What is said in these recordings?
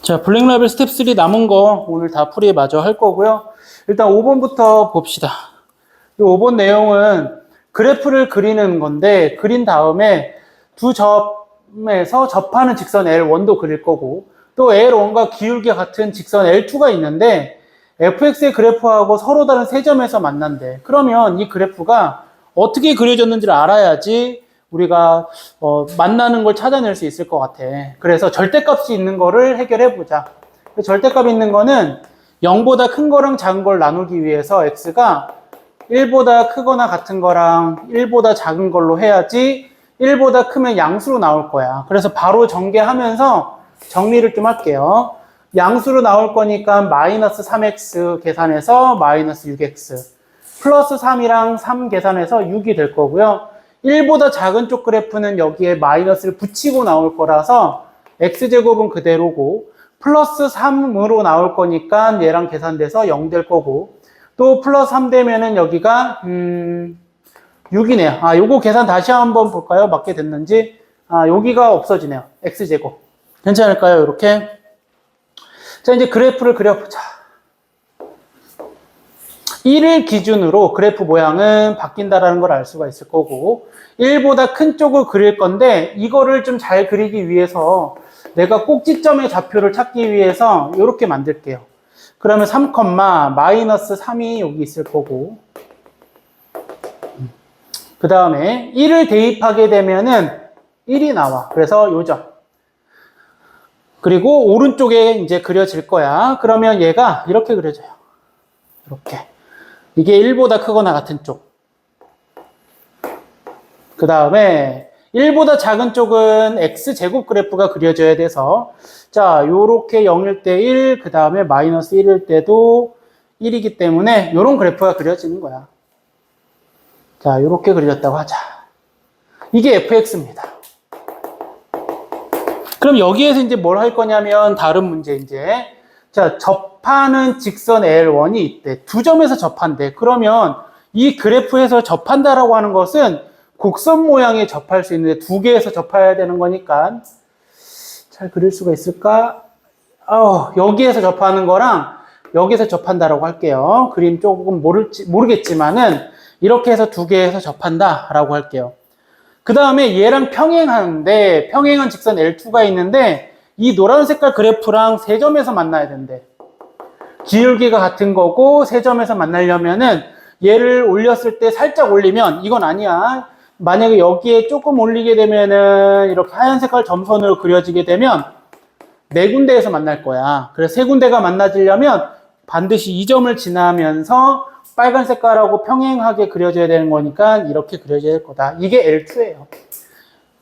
자, 블랙라벨 스텝 3 남은 거 오늘 다 풀이 마저 할 거고요. 일단 5번부터 봅시다. 이 5번 내용은 그래프를 그리는 건데, 그린 다음에 두 점에서 접하는 직선 L1도 그릴 거고, 또 L1과 기울기가 같은 직선 L2가 있는데, fx의 그래프하고 서로 다른 세 점에서 만난대. 그러면 이 그래프가 어떻게 그려졌는지를 알아야지 우리가 만나는 걸 찾아낼 수 있을 것 같아. 그래서 절대값이 있는 거를 해결해 보자. 절대값 있는 거는 0보다 큰 거랑 작은 걸 나누기 위해서 x가 1보다 크거나 같은 거랑 1보다 작은 걸로 해야지 1보다 크면 양수로 나올 거야. 그래서 바로 전개하면서 정리를 좀 할게요. 양수로 나올 거니까 마이너스 3x 계산해서 마이너스 6x 플러스 3이랑 3 계산해서 6이 될 거고요. 1보다 작은 쪽 그래프는 여기에 마이너스를 붙이고 나올 거라서 x제곱은 그대로고 플러스 3으로 나올 거니까 얘랑 계산돼서 0 될 거고 또 플러스 3 되면은 여기가 6이네요. 요거 계산 다시 한번 볼까요? 맞게 됐는지. 여기가 없어지네요. x제곱. 괜찮을까요? 이렇게. 자, 이제 그래프를 그려보자. 1을 기준으로 그래프 모양은 바뀐다라는 걸 알 수가 있을 거고 1보다 큰 쪽을 그릴 건데 이거를 좀 잘 그리기 위해서 내가 꼭지점의 좌표를 찾기 위해서 이렇게 만들게요. 그러면 3, 마이너스 3이 여기 있을 거고 그 다음에 1을 대입하게 되면은 1이 나와. 그래서 요점. 그리고 오른쪽에 이제 그려질 거야. 그러면 얘가 이렇게 그려져요. 이렇게. 이게 1보다 크거나 같은 쪽. 그 다음에 1보다 작은 쪽은 x제곱 그래프가 그려져야 돼서 자, 요렇게 0일 때 1, 그 다음에 마이너스 1일 때도 1이기 때문에 요런 그래프가 그려지는 거야. 자, 요렇게 그려졌다고 하자. 이게 fx입니다. 그럼 여기에서 이제 뭘 할 거냐면 다른 문제 이제 자, 접하는 직선 L1이 있대. 두 점에서 접한대. 그러면 이 그래프에서 접한다라고 하는 것은 곡선 모양에 접할 수 있는데 두 개에서 접해야 되는 거니까 잘 그릴 수가 있을까? 여기에서 접하는 거랑 여기서 접한다라고 할게요. 그림 조금 모르겠지만은 이렇게 해서 두 개에서 접한다라고 할게요. 그 다음에 얘랑 평행하는데 평행한 직선 L2가 있는데 이 노란 색깔 그래프랑 세 점에서 만나야 된대. 기울기가 같은 거고 세 점에서 만나려면은 얘를 올렸을 때 살짝 올리면 이건 아니야. 만약에 여기에 조금 올리게 되면은 이렇게 하얀 색깔 점선으로 그려지게 되면 네 군데에서 만날 거야. 그래서 세 군데가 만나지려면 반드시 이 점을 지나면서 빨간 색깔하고 평행하게 그려져야 되는 거니까 이렇게 그려져야 될 거다. 이게 L2예요.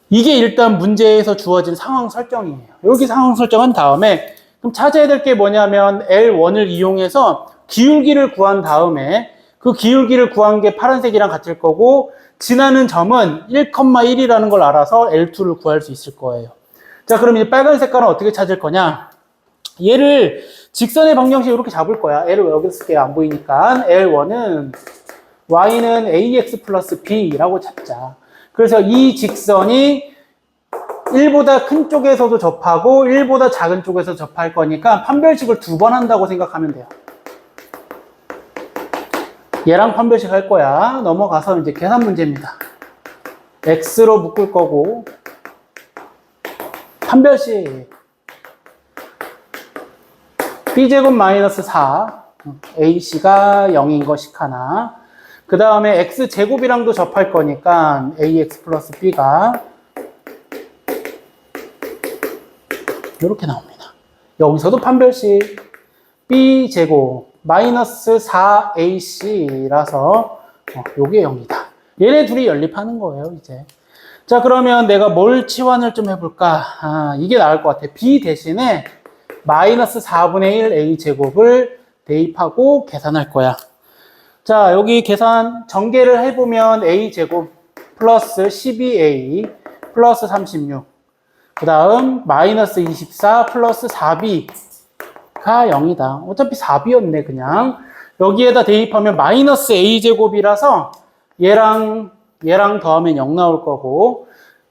이게 일단 문제에서 주어진 상황 설정이에요. 여기 상황 설정한 다음에 그럼 찾아야 될 게 뭐냐면 L1을 이용해서 기울기를 구한 다음에 그 기울기를 구한 게 파란색이랑 같을 거고 지나는 점은 1,1이라는 걸 알아서 L2를 구할 수 있을 거예요. 자, 그럼 이제 빨간 색깔은 어떻게 찾을 거냐? 얘를 직선의 방정식 이렇게 잡을 거야. L을 여기 쓸게 안 보이니까 L1은 Y는 AX 플러스 B라고 잡자. 그래서 이 직선이 1보다 큰 쪽에서도 접하고 1보다 작은 쪽에서 접할 거니까 판별식을 두 번 한다고 생각하면 돼요. 얘랑 판별식 할 거야. 넘어가서 이제 계산 문제입니다. X로 묶을 거고 판별식 B제곱 마이너스 4 AC가 0인 것씩 하나 그 다음에 X제곱이랑도 접할 거니까 AX 플러스 B가 이렇게 나옵니다. 여기서도 판별식 B제곱 마이너스 4AC라서 요게 0이다. 얘네 둘이 연립하는 거예요, 이제. 자, 그러면 내가 뭘 치환을 좀 해볼까? 이게 나을 것 같아. B 대신에 마이너스 4분의 1 A제곱을 대입하고 계산할 거야. 자, 여기 계산 전개를 해보면 A제곱 플러스 12A 플러스 36 그 다음 마이너스 24 플러스 4B가 0이다. 어차피 4B였네 그냥. 여기에다 대입하면 마이너스 A제곱이라서 얘랑 더하면 0 나올 거고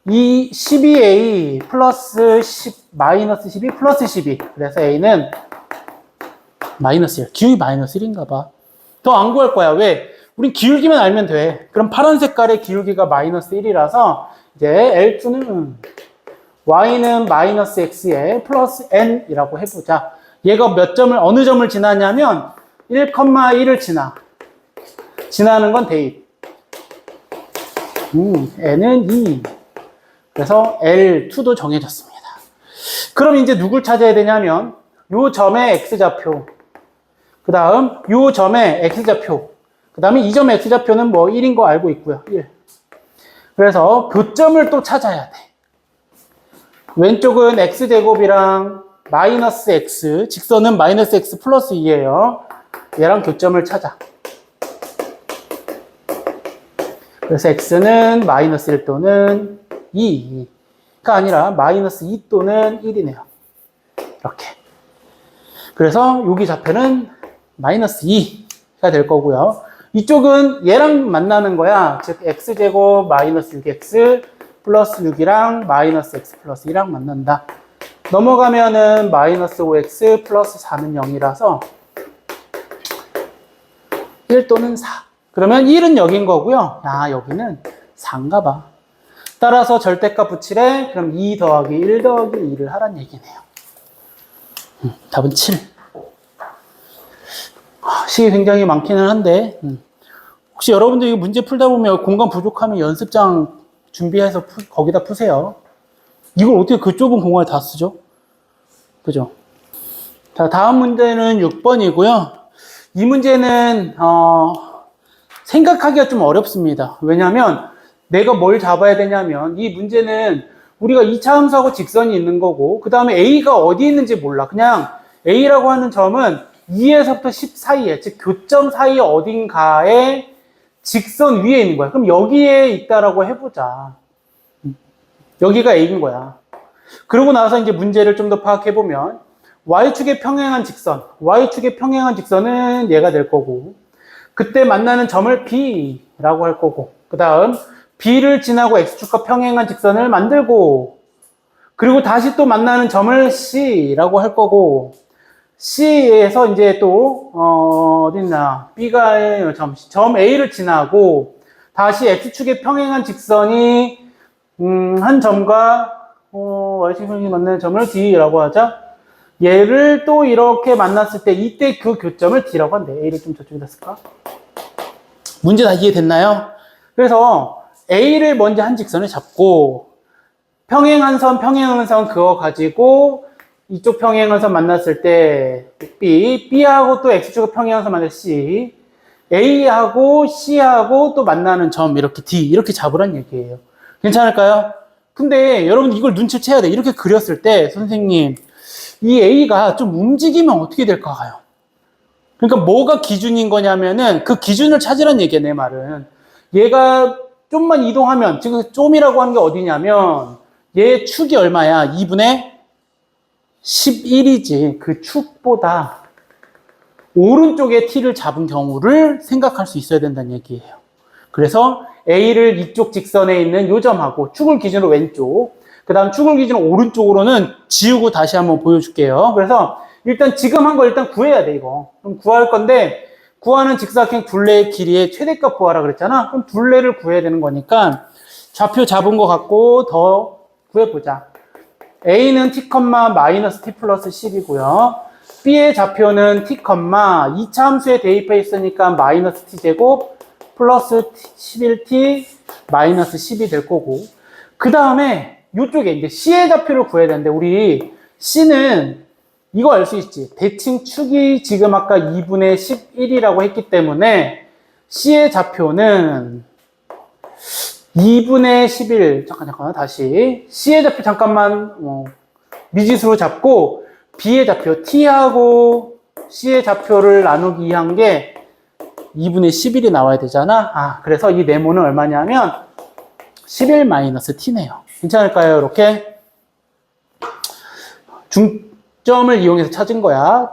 이 12a 플러스 10 마이너스 12 플러스 12. 그래서 a는 마이너스 1. 기울기 마이너스 1인가 봐. 더 안 구할 거야. 왜? 우린 기울기만 알면 돼. 그럼 파란 색깔의 기울기가 마이너스 1이라서 이제 L2는 y는 마이너스 x에 플러스 n이라고 해보자. 얘가 몇 점을 어느 점을 지나냐면 1,1을 지나는 건 대입. n은 2. 그래서 L2도 정해졌습니다. 그럼 이제 누굴 찾아야 되냐면 요 점의 x좌표, 그 다음 요 점의 x좌표, 그 다음에 이 점의 x좌표는 뭐 1인 거 알고 있고요. 1. 그래서 교점을 또 찾아야 돼. 왼쪽은 x제곱이랑 마이너스 x, 직선은 마이너스 x 플러스 2예요. 얘랑 교점을 찾아. 그래서 x는 마이너스 1 또는 2가 아니라 마이너스 2 또는 1이네요. 이렇게. 그래서 여기 좌표는 마이너스 2가 될 거고요. 이쪽은 얘랑 만나는 거야. 즉 x제곱 마이너스 6x 플러스 6이랑 마이너스 x 플러스 1이랑 만난다. 넘어가면은 마이너스 5x 플러스 4는 0이라서 1 또는 4. 그러면 1은 여긴 거고요. 야, 여기는 4인가 봐. 따라서 절대값 붙이래. 그럼 2 더하기 1 더하기 2를 하란 얘기네요. 답은 7. 식이 굉장히 많기는 한데 혹시 여러분들 이 문제 풀다 보면 공간 부족하면 연습장 준비해서 거기다 푸세요. 이걸 어떻게 그 좁은 공간에 다 쓰죠? 그죠? 자, 다음 문제는 6번이고요. 이 문제는 생각하기가 좀 어렵습니다. 왜냐하면 내가 뭘 잡아야 되냐면 이 문제는 우리가 2차 함수하고 직선이 있는 거고 그 다음에 A가 어디 있는지 몰라. 그냥 A라고 하는 점은 2에서부터 10 사이에, 즉 교점 사이 어딘가에 직선 위에 있는 거야. 그럼 여기에 있다라고 해보자. 여기가 A인 거야. 그러고 나서 이제 문제를 좀 더 파악해보면 Y축에 평행한 직선, Y축에 평행한 직선은 얘가 될 거고 그때 만나는 점을 B라고 할 거고 그 다음 B를 지나고 X축과 평행한 직선을 만들고 그리고 다시 또 만나는 점을 C라고 할 거고 C에서 이제 또 어딨나 B가 점 A를 지나고 다시 X축에 평행한 직선이 한 점과 Y축이 만나는 점을 D라고 하자. 얘를 또 이렇게 만났을 때 이때 그 교점을 D라고 한대. A를 좀 저쪽에다 쓸까? 문제 다 이해됐나요? 그래서 A를 먼저 한 직선을 잡고 평행한 선 그거 가지고 이쪽 평행한 선 만났을 때 B하고 또 X축의 평행한 선 만날 C, A하고 C하고 또 만나는 점 이렇게 D 이렇게 잡으란 얘기예요. 괜찮을까요? 근데 여러분 이걸 눈치채야 돼. 이렇게 그렸을 때 선생님 이 A가 좀 움직이면 어떻게 될까요? 그러니까 뭐가 기준인 거냐면은 그 기준을 찾으란 얘기야, 내 말은. 얘가 좀만 이동하면 지금 좀이라고 하는 게 어디냐면 얘 축이 얼마야? 2분의 11이지. 그 축보다 오른쪽에 t를 잡은 경우를 생각할 수 있어야 된다는 얘기예요. 그래서 A를 이쪽 직선에 있는 요 점하고 축을 기준으로 왼쪽, 그 다음 축을 기준으로 오른쪽으로는 지우고 다시 한번 보여줄게요. 그래서 일단 지금 한 거 일단 구해야 돼, 이거. 그럼 구할 건데 구하는 직사각형 둘레의 길이의 최대값 구하라 그랬잖아. 그럼 둘레를 구해야 되는 거니까 좌표 잡은 거 갖고 더 구해보자. A는 t, 마이너스 t 플러스 10이고요. B의 좌표는 t, 2차 함수에 대입해 있으니까 마이너스 t제곱 플러스 11t 마이너스 10이 될 거고 그 다음에 이쪽에 이제 C의 좌표를 구해야 되는데 우리 C는 이거 알 수 있지. 대칭 축이 지금 아까 2분의 11이라고 했기 때문에 C의 좌표는 2분의 11, 잠깐, 다시. C의 좌표 잠깐만, 미지수로 잡고, B의 좌표, T하고 C의 좌표를 나누기 2한 게 2분의 11이 나와야 되잖아. 그래서 이 네모는 얼마냐면 11-T네요. 괜찮을까요? 이렇게? 중점을 이용해서 찾은 거야.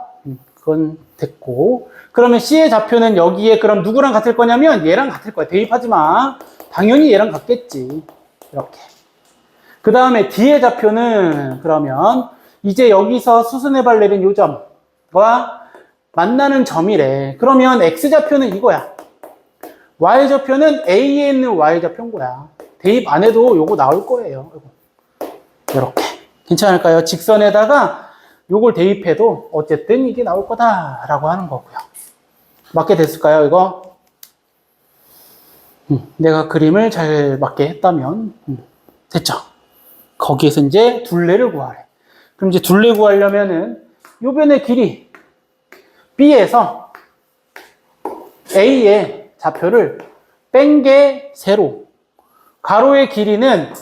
그건 됐고. 그러면 C의 좌표는 여기에 그럼 누구랑 같을 거냐면 얘랑 같을 거야. 대입하지 마. 당연히 얘랑 같겠지. 이렇게. 그 다음에 D의 좌표는 그러면 이제 여기서 수순회발 내린 요 점과 만나는 점이래. 그러면 X좌표는 이거야. Y좌표는 A에 있는 Y좌표인 거야. 대입 안 해도 요거 나올 거예요. 이렇게. 괜찮을까요? 직선에다가 요걸 대입해도 어쨌든 이게 나올 거다라고 하는 거고요. 맞게 됐을까요, 이거? 내가 그림을 잘 맞게 했다면 됐죠? 거기에서 이제 둘레를 구하래. 그럼 이제 둘레 구하려면은 요 변의 길이 B에서 A의 좌표를 뺀 게 세로, 가로의 길이는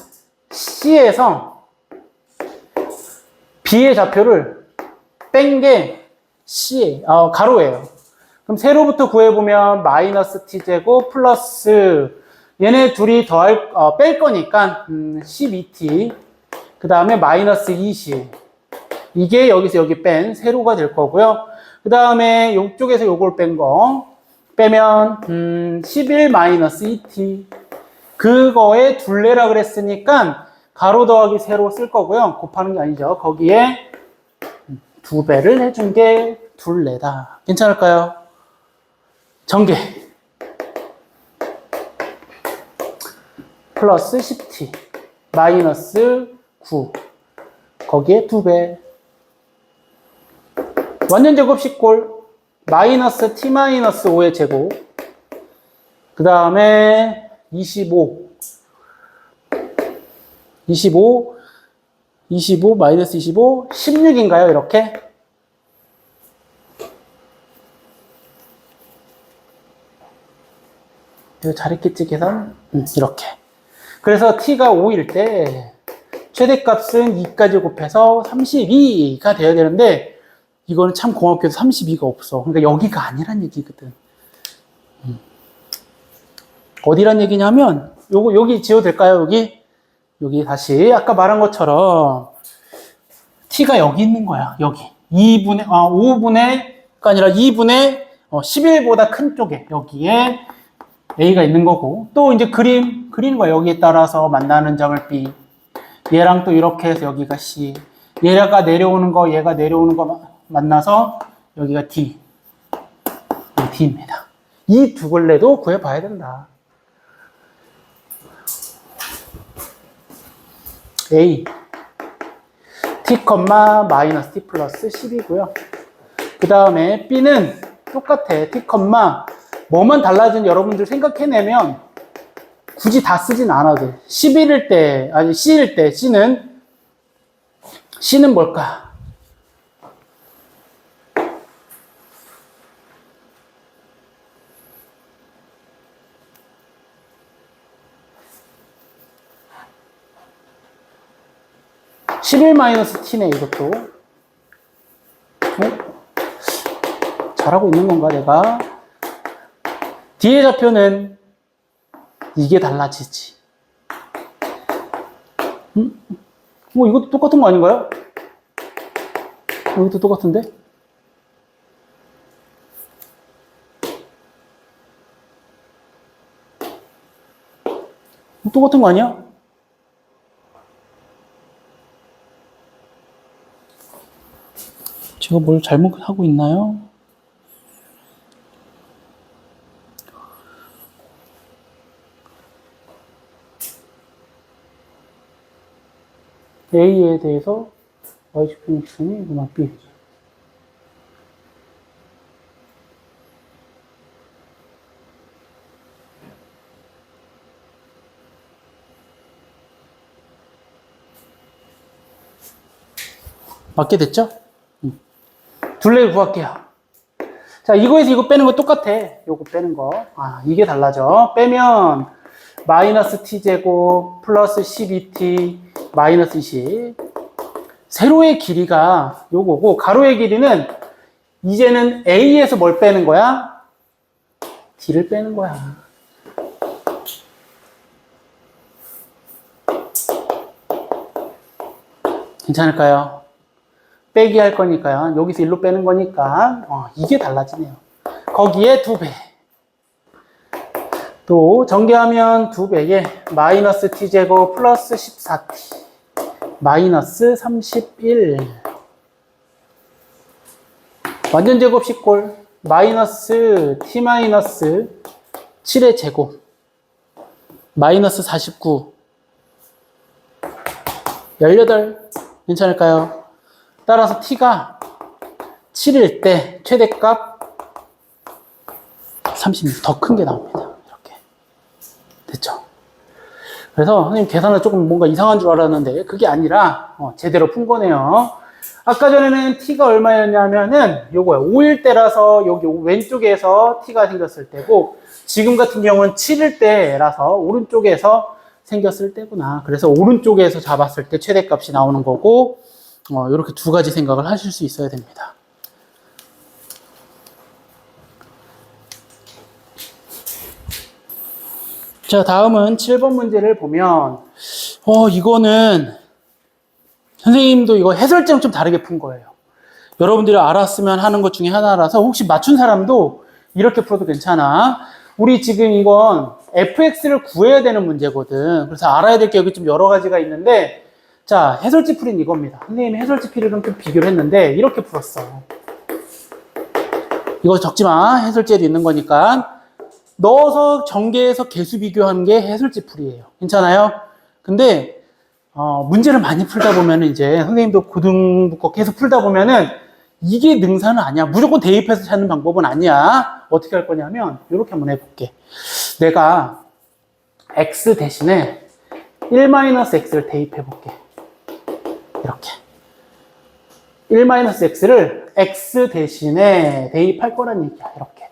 C에서 B의 좌표를 뺀 게 가로예요. 그럼 세로부터 구해보면 마이너스 t제곱 플러스 얘네 둘이 뺄 거니까 12t 그 다음에 마이너스 20 이게 여기서 여기 뺀 세로가 될 거고요. 그 다음에 이쪽에서 요걸 뺀 거 빼면 11 마이너스 2t 그거에 둘레라 그랬으니까 가로 더하기 세로 쓸 거고요. 곱하는 게 아니죠. 거기에 2배를 해준 게 둘레다. 괜찮을까요? 전개 플러스 10t 마이너스 9 거기에 2배 완전제곱 10골 마이너스 t 마이너스 5의 제곱 그 다음에 25 마이너스 25 16인가요? 이렇게 이거 잘했겠지 계산? 이렇게 그래서 t가 5일 때 최대값은 2까지 곱해서 32가 되어야 되는데 이거는 참 고맙게도 32가 없어. 그러니까 여기가 아니란 얘기거든. 어디란 얘기냐면 여기 지워도 될까요? 여기 다시 아까 말한 것처럼 t가 여기 있는 거야. 여기 5분의가 아니라 2분의 11보다 큰 쪽에 여기에 A가 있는 거고 또 이제 그리는 거야. 여기에 따라서 만나는 점을 B 얘랑 또 이렇게 해서 여기가 C 얘가 내려오는 거 얘가 내려오는 거 만나서 여기가 D D입니다. 이 두 걸레도 구해봐야 된다. A T, 마이너스 T 플러스 10이고요. 그 다음에 B는 똑같아. T, 뭐만 달라진 여러분들 생각해내면 굳이 다 쓰진 않아도 돼. 11일 때, 아니 C일 때 C는 뭘까? (11-t네) 이것도 잘하고 있는 건가 내가? D의 좌표는 이게 달라지지. 이것도 똑같은 거 아닌가요? 이것도 똑같은데? 똑같은 거 아니야? 제가 뭘 잘못하고 있나요? A에 대해서 Y축 직선이 음악 B. 맞게 됐죠? 둘레를 구할게요. 자, 이거에서 이거 빼는 거 똑같아. 요거 빼는 거. 이게 달라져. 빼면 마이너스 t제곱 플러스 12t 마이너스 20. 세로의 길이가 요거고 가로의 길이는 이제는 A에서 뭘 빼는 거야? D를 빼는 거야. 괜찮을까요? 빼기 할 거니까요. 여기서 1로 빼는 거니까 이게 달라지네요. 거기에 2배. 또 전개하면 2배에 마이너스 t제곱 플러스 14t 마이너스 31. 완전 제곱 식골. 마이너스 t 마이너스 7의 제곱. 마이너스 49. 18. 괜찮을까요? 따라서 t가 7일 때 최대값 36. 더 큰 게 나옵니다. 이렇게. 됐죠? 그래서 선생님 계산은 조금 뭔가 이상한 줄 알았는데 그게 아니라 제대로 푼 거네요. 아까 전에는 t가 얼마였냐면은 요거요. 5일 때라서 여기 왼쪽에서 t가 생겼을 때고 지금 같은 경우는 7일 때라서 오른쪽에서 생겼을 때구나. 그래서 오른쪽에서 잡았을 때 최대값이 나오는 거고 이렇게 두 가지 생각을 하실 수 있어야 됩니다. 자, 다음은 7번 문제를 보면 이거는 선생님도 이거 해설제랑 좀 다르게 푼 거예요. 여러분들이 알았으면 하는 것 중에 하나라서 혹시 맞춘 사람도 이렇게 풀어도 괜찮아. 우리 지금 이건 fx를 구해야 되는 문제거든. 그래서 알아야 될 게 여기 좀 여러 가지가 있는데 자, 해설지 풀이는 이겁니다. 선생님이 해설지 풀이랑 좀 비교를 했는데 이렇게 풀었어. 이거 적지 마. 해설지에도 있는 거니까. 넣어서 전개해서 개수 비교하는 게 해설지 풀이에요. 괜찮아요? 근데 문제를 많이 풀다 보면 이제 선생님도 고등부 거 계속 풀다 보면은 이게 능사는 아니야. 무조건 대입해서 찾는 방법은 아니야. 어떻게 할 거냐면 이렇게 한번 해볼게. 내가 x 대신에 1-x를 대입해 볼게. 이렇게 1-x를 x 대신에 대입할 거란 얘기야. 이렇게.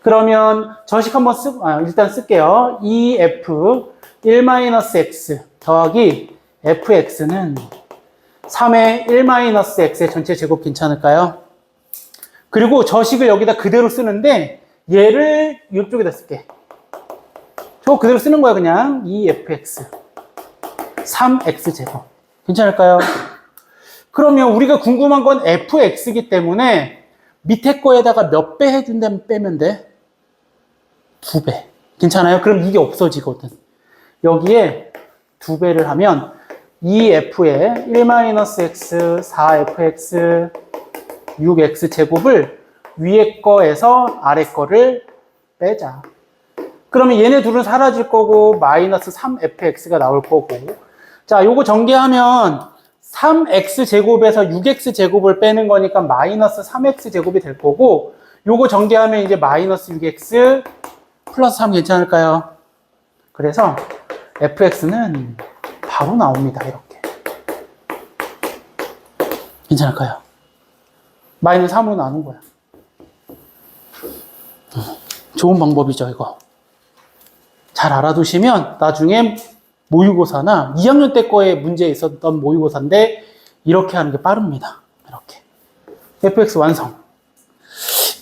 그러면 저식 한번 일단 쓸게요. 2f 1-x 더하기 fx는 3의 1-x의 전체 제곱 괜찮을까요? 그리고 저식을 여기다 그대로 쓰는데 얘를 이쪽에다 쓸게. 저거 그대로 쓰는 거야 그냥. 2fx 3x 제곱 괜찮을까요? 그러면 우리가 궁금한 건 fx이기 때문에 밑에 거에다가 몇 배 해준다면 빼면 돼? 2배. 괜찮아요? 그럼 이게 없어지거든. 여기에 2배를 하면 2f에 1-x, 4fx, 6x 제곱을 위에 거에서 아래 거를 빼자. 그러면 얘네 둘은 사라질 거고 마이너스 3fx가 나올 거고 자, 요거 전개하면 3x 제곱에서 6x 제곱을 빼는 거니까 마이너스 3x 제곱이 될 거고 요거 전개하면 이제 마이너스 6x 플러스 3 괜찮을까요? 그래서 fx는 바로 나옵니다. 이렇게. 괜찮을까요? 마이너스 3으로 나눈 거야. 좋은 방법이죠, 이거. 잘 알아두시면 나중에 모의고사나 2학년 때 거에 문제에 있었던 모의고사인데 이렇게 하는 게 빠릅니다. 이렇게. fx 완성.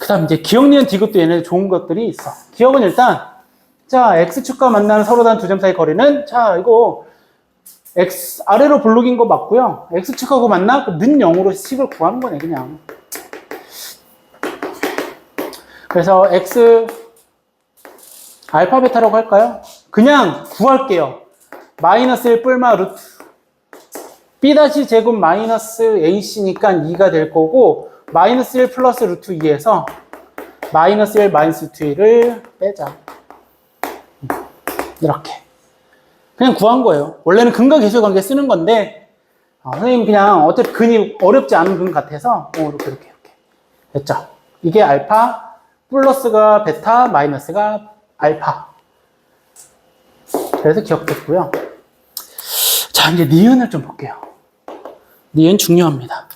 그 다음 이제 기억, 니은, 디귿도 얘네 좋은 것들이 있어. 기억은 일단 자, x축과 만나는 서로 다른 두 점 사이 거리는 자, 이거 x 아래로 블록인 거 맞고요. x축하고 만나? 는 0으로 식을 구하는 거네, 그냥. 그래서 x 알파 베타라고 할까요? 그냥 구할게요. 마이너스 1 뿔마 루트 b 다시 제곱 마이너스 ac니까 2가 될 거고 마이너스 1 플러스 루트 2에서 마이너스 1 마이너스 2를 빼자. 이렇게. 그냥 구한 거예요. 원래는 근과 계수의 관계 쓰는 건데 선생님 그냥 어차피 근이 어렵지 않은 근 같아서 이렇게 됐죠. 이게 알파 플러스가 베타 마이너스가 알파. 그래서 기억됐고요. 자, 이제 니은을 좀 볼게요. 니은 중요합니다.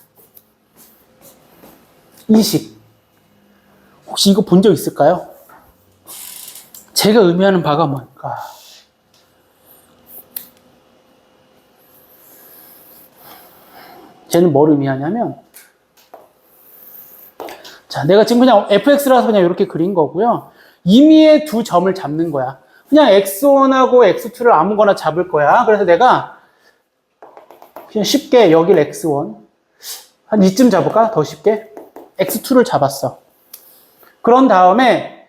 20. 혹시 이거 본 적 있을까요? 제가 의미하는 바가 뭘까? 쟤는 뭘 의미하냐면 자, 내가 지금 그냥 fx라서 그냥 이렇게 그린 거고요. 임의의 두 점을 잡는 거야. 그냥 x1하고 x2를 아무거나 잡을 거야. 그래서 내가 그냥 쉽게 여길 x1 한 이쯤 잡을까? 더 쉽게 x2를 잡았어. 그런 다음에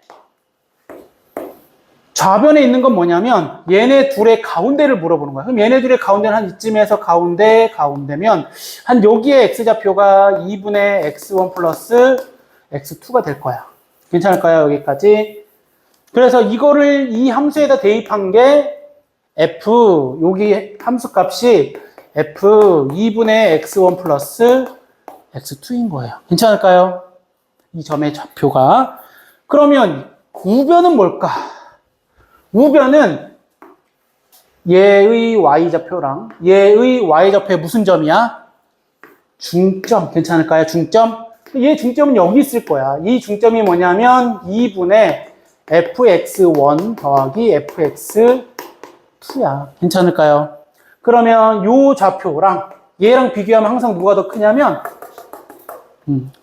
좌변에 있는 건 뭐냐면 얘네 둘의 가운데를 물어보는 거야. 그럼 얘네 둘의 가운데는 한 이쯤에서 가운데면 한 여기에 x좌표가 2분의 x1 플러스 x2가 될 거야. 괜찮을까요? 여기까지. 그래서 이거를 이 함수에다 대입한 게 f, 여기 함수 값이 f 2분의 x1 플러스 x2인 거예요. 괜찮을까요? 이 점의 좌표가. 그러면 우변은 뭘까? 우변은 얘의 y좌표랑 얘의 y좌표의 무슨 점이야? 중점. 괜찮을까요? 중점. 얘 중점은 여기 있을 거야. 이 중점이 뭐냐면 2분의 fx1 더하기 fx2야. 괜찮을까요? 그러면 요 좌표랑 얘랑 비교하면 항상 누가 더 크냐면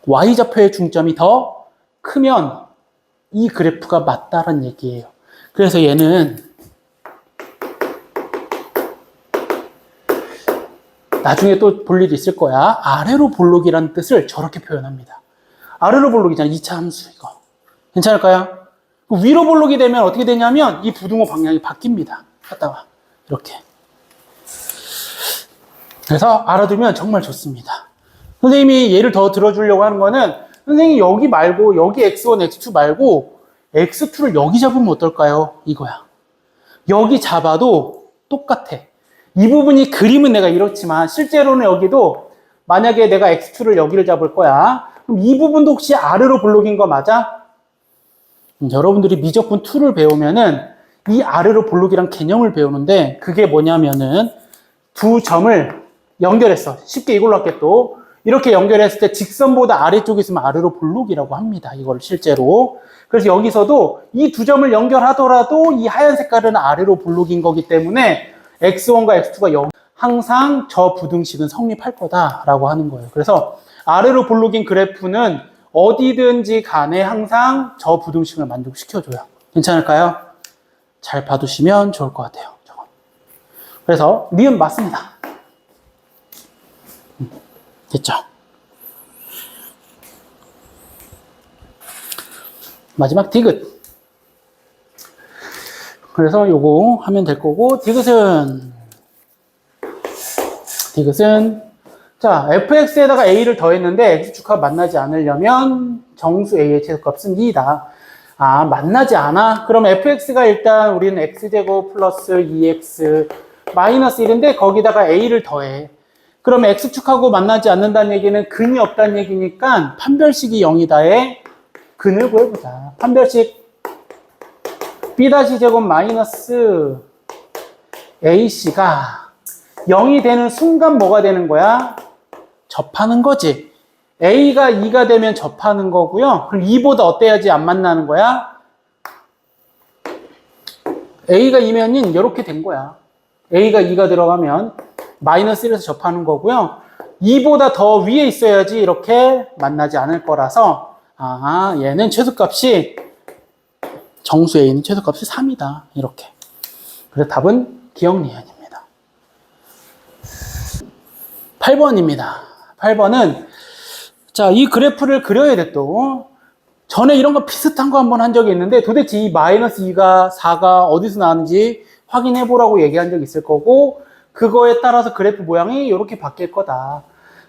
y좌표의 중점이 더 크면 이 그래프가 맞다는 얘기예요. 그래서 얘는 나중에 또 볼 일이 있을 거야. 아래로 볼록이라는 뜻을 저렇게 표현합니다. 아래로 볼록이잖아. 2차 함수 이거. 괜찮을까요? 위로 볼록이 되면 어떻게 되냐면 이 부등호 방향이 바뀝니다. 갔다가 이렇게. 그래서 알아두면 정말 좋습니다. 선생님이 예를 더 들어주려고 하는 거는 선생님이 여기 말고 여기 x1, x2 말고 x2를 여기 잡으면 어떨까요? 이거야. 여기 잡아도 똑같아. 이 부분이 그림은 내가 이렇지만 실제로는 여기도 만약에 내가 x2를 여기를 잡을 거야. 그럼 이 부분도 혹시 아래로 볼록인 거 맞아? 여러분들이 미적분 2를 배우면은 이 아래로 볼록이란 개념을 배우는데 그게 뭐냐면은 두 점을 연결했어. 쉽게 이걸로 할게 또. 이렇게 연결했을 때 직선보다 아래쪽에 있으면 아래로 볼록이라고 합니다. 이걸 실제로. 그래서 여기서도 이 두 점을 연결하더라도 이 하얀 색깔은 아래로 볼록인 거기 때문에 x1과 x2가 여기 항상 저 부등식은 성립할 거다라고 하는 거예요. 그래서 아래로 볼록인 그래프는 어디든지 간에 항상 저 부등식을 만족시켜줘요. 괜찮을까요? 잘 봐두시면 좋을 것 같아요. 저건. 그래서 니은 맞습니다. 됐죠? 마지막 디귿. 그래서 요거 하면 될 거고, 디귿은 자, fx에다가 a를 더했는데 x축하가 만나지 않으려면 정수 a의 최소값은 2다. 아, 만나지 않아? 그럼 fx가 일단 우리는 x제곱 플러스 2x 마이너스 1인데 거기다가 a를 더해. 그럼 x축하고 만나지 않는다는 얘기는 근이 없다는 얘기니까 판별식이 0이다에 근을 구해보자. 판별식 b-제곱 마이너스 ac가 0이 되는 순간 뭐가 되는 거야? 접하는 거지. a가 2가 되면 접하는 거고요. 그럼 2보다 어때야지 안 만나는 거야? a가 2면은 이렇게 된 거야. a가 2가 들어가면 마이너스 1에서 접하는 거고요. 2보다 더 위에 있어야지 이렇게 만나지 않을 거라서 아, 얘는 최소값이 정수 a는 최소값이 3이다. 이렇게. 그래서 답은 기억리은입니다. 8번입니다. 8번은 자, 이 그래프를 그려야 돼 또. 전에 이런 거 비슷한 거 한번 한 적이 있는데 도대체 이 마이너스 2가 4가 어디서 나왔는지 확인해 보라고 얘기한 적이 있을 거고 그거에 따라서 그래프 모양이 이렇게 바뀔 거다.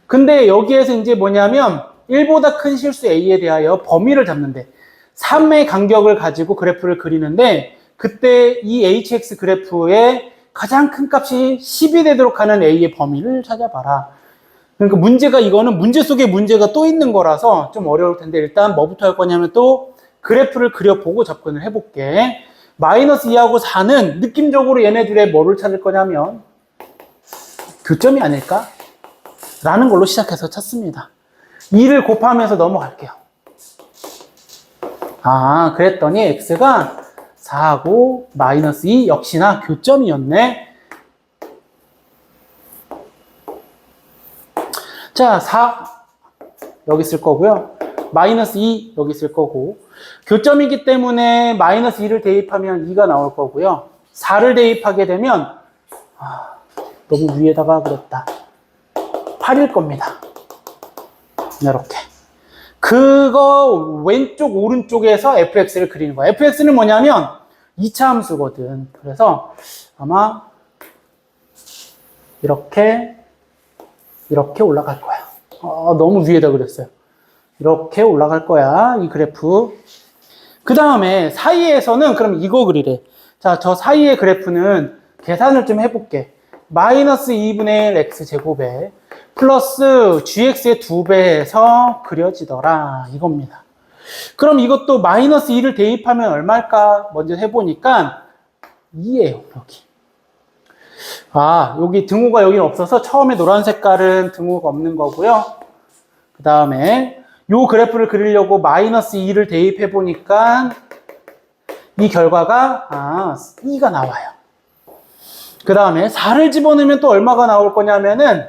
근데 여기에서 이제 뭐냐면 1보다 큰 실수 A에 대하여 범위를 잡는데 3의 간격을 가지고 그래프를 그리는데 그때 이 HX 그래프의 가장 큰 값이 10이 되도록 하는 A의 범위를 찾아봐라. 그러니까 문제가 이거는 문제 속에 문제가 또 있는 거라서 좀 어려울 텐데 일단 뭐부터 할 거냐면 또 그래프를 그려보고 접근을 해볼게. 마이너스 2하고 4는 느낌적으로 얘네들의 뭐를 찾을 거냐면 교점이 아닐까? 라는 걸로 시작해서 찾습니다. 2를 곱하면서 넘어갈게요. 아, 그랬더니 x가 4하고 마이너스 2 역시나 교점이었네. 자, 4 여기 쓸 거고요. 마이너스 2 여기 쓸 거고 교점이기 때문에 마이너스 2를 대입하면 2가 나올 거고요. 4를 대입하게 되면 너무 위에다가 그랬다. 8일 겁니다. 이렇게. 그거 왼쪽 오른쪽에서 fx를 그리는 거야. fx는 뭐냐면 2차 함수거든. 그래서 아마 이렇게 올라갈 거야. 너무 위에다 그렸어요. 이렇게 올라갈 거야, 이 그래프. 그 다음에 사이에서는 그럼 이거 그리래. 자, 저 사이의 그래프는 계산을 좀 해볼게. 마이너스 2분의 1 x제곱에 플러스 gx의 2배에서 그려지더라, 이겁니다. 그럼 이것도 마이너스 2를 대입하면 얼마일까? 먼저 해보니까 2예요, 여기. 여기 등호가 여기 없어서 처음에 노란 색깔은 등호가 없는 거고요. 그 다음에 요 그래프를 그리려고 마이너스 2를 대입해 보니까 이 결과가 2가 나와요. 그 다음에 4를 집어넣으면 또 얼마가 나올 거냐면은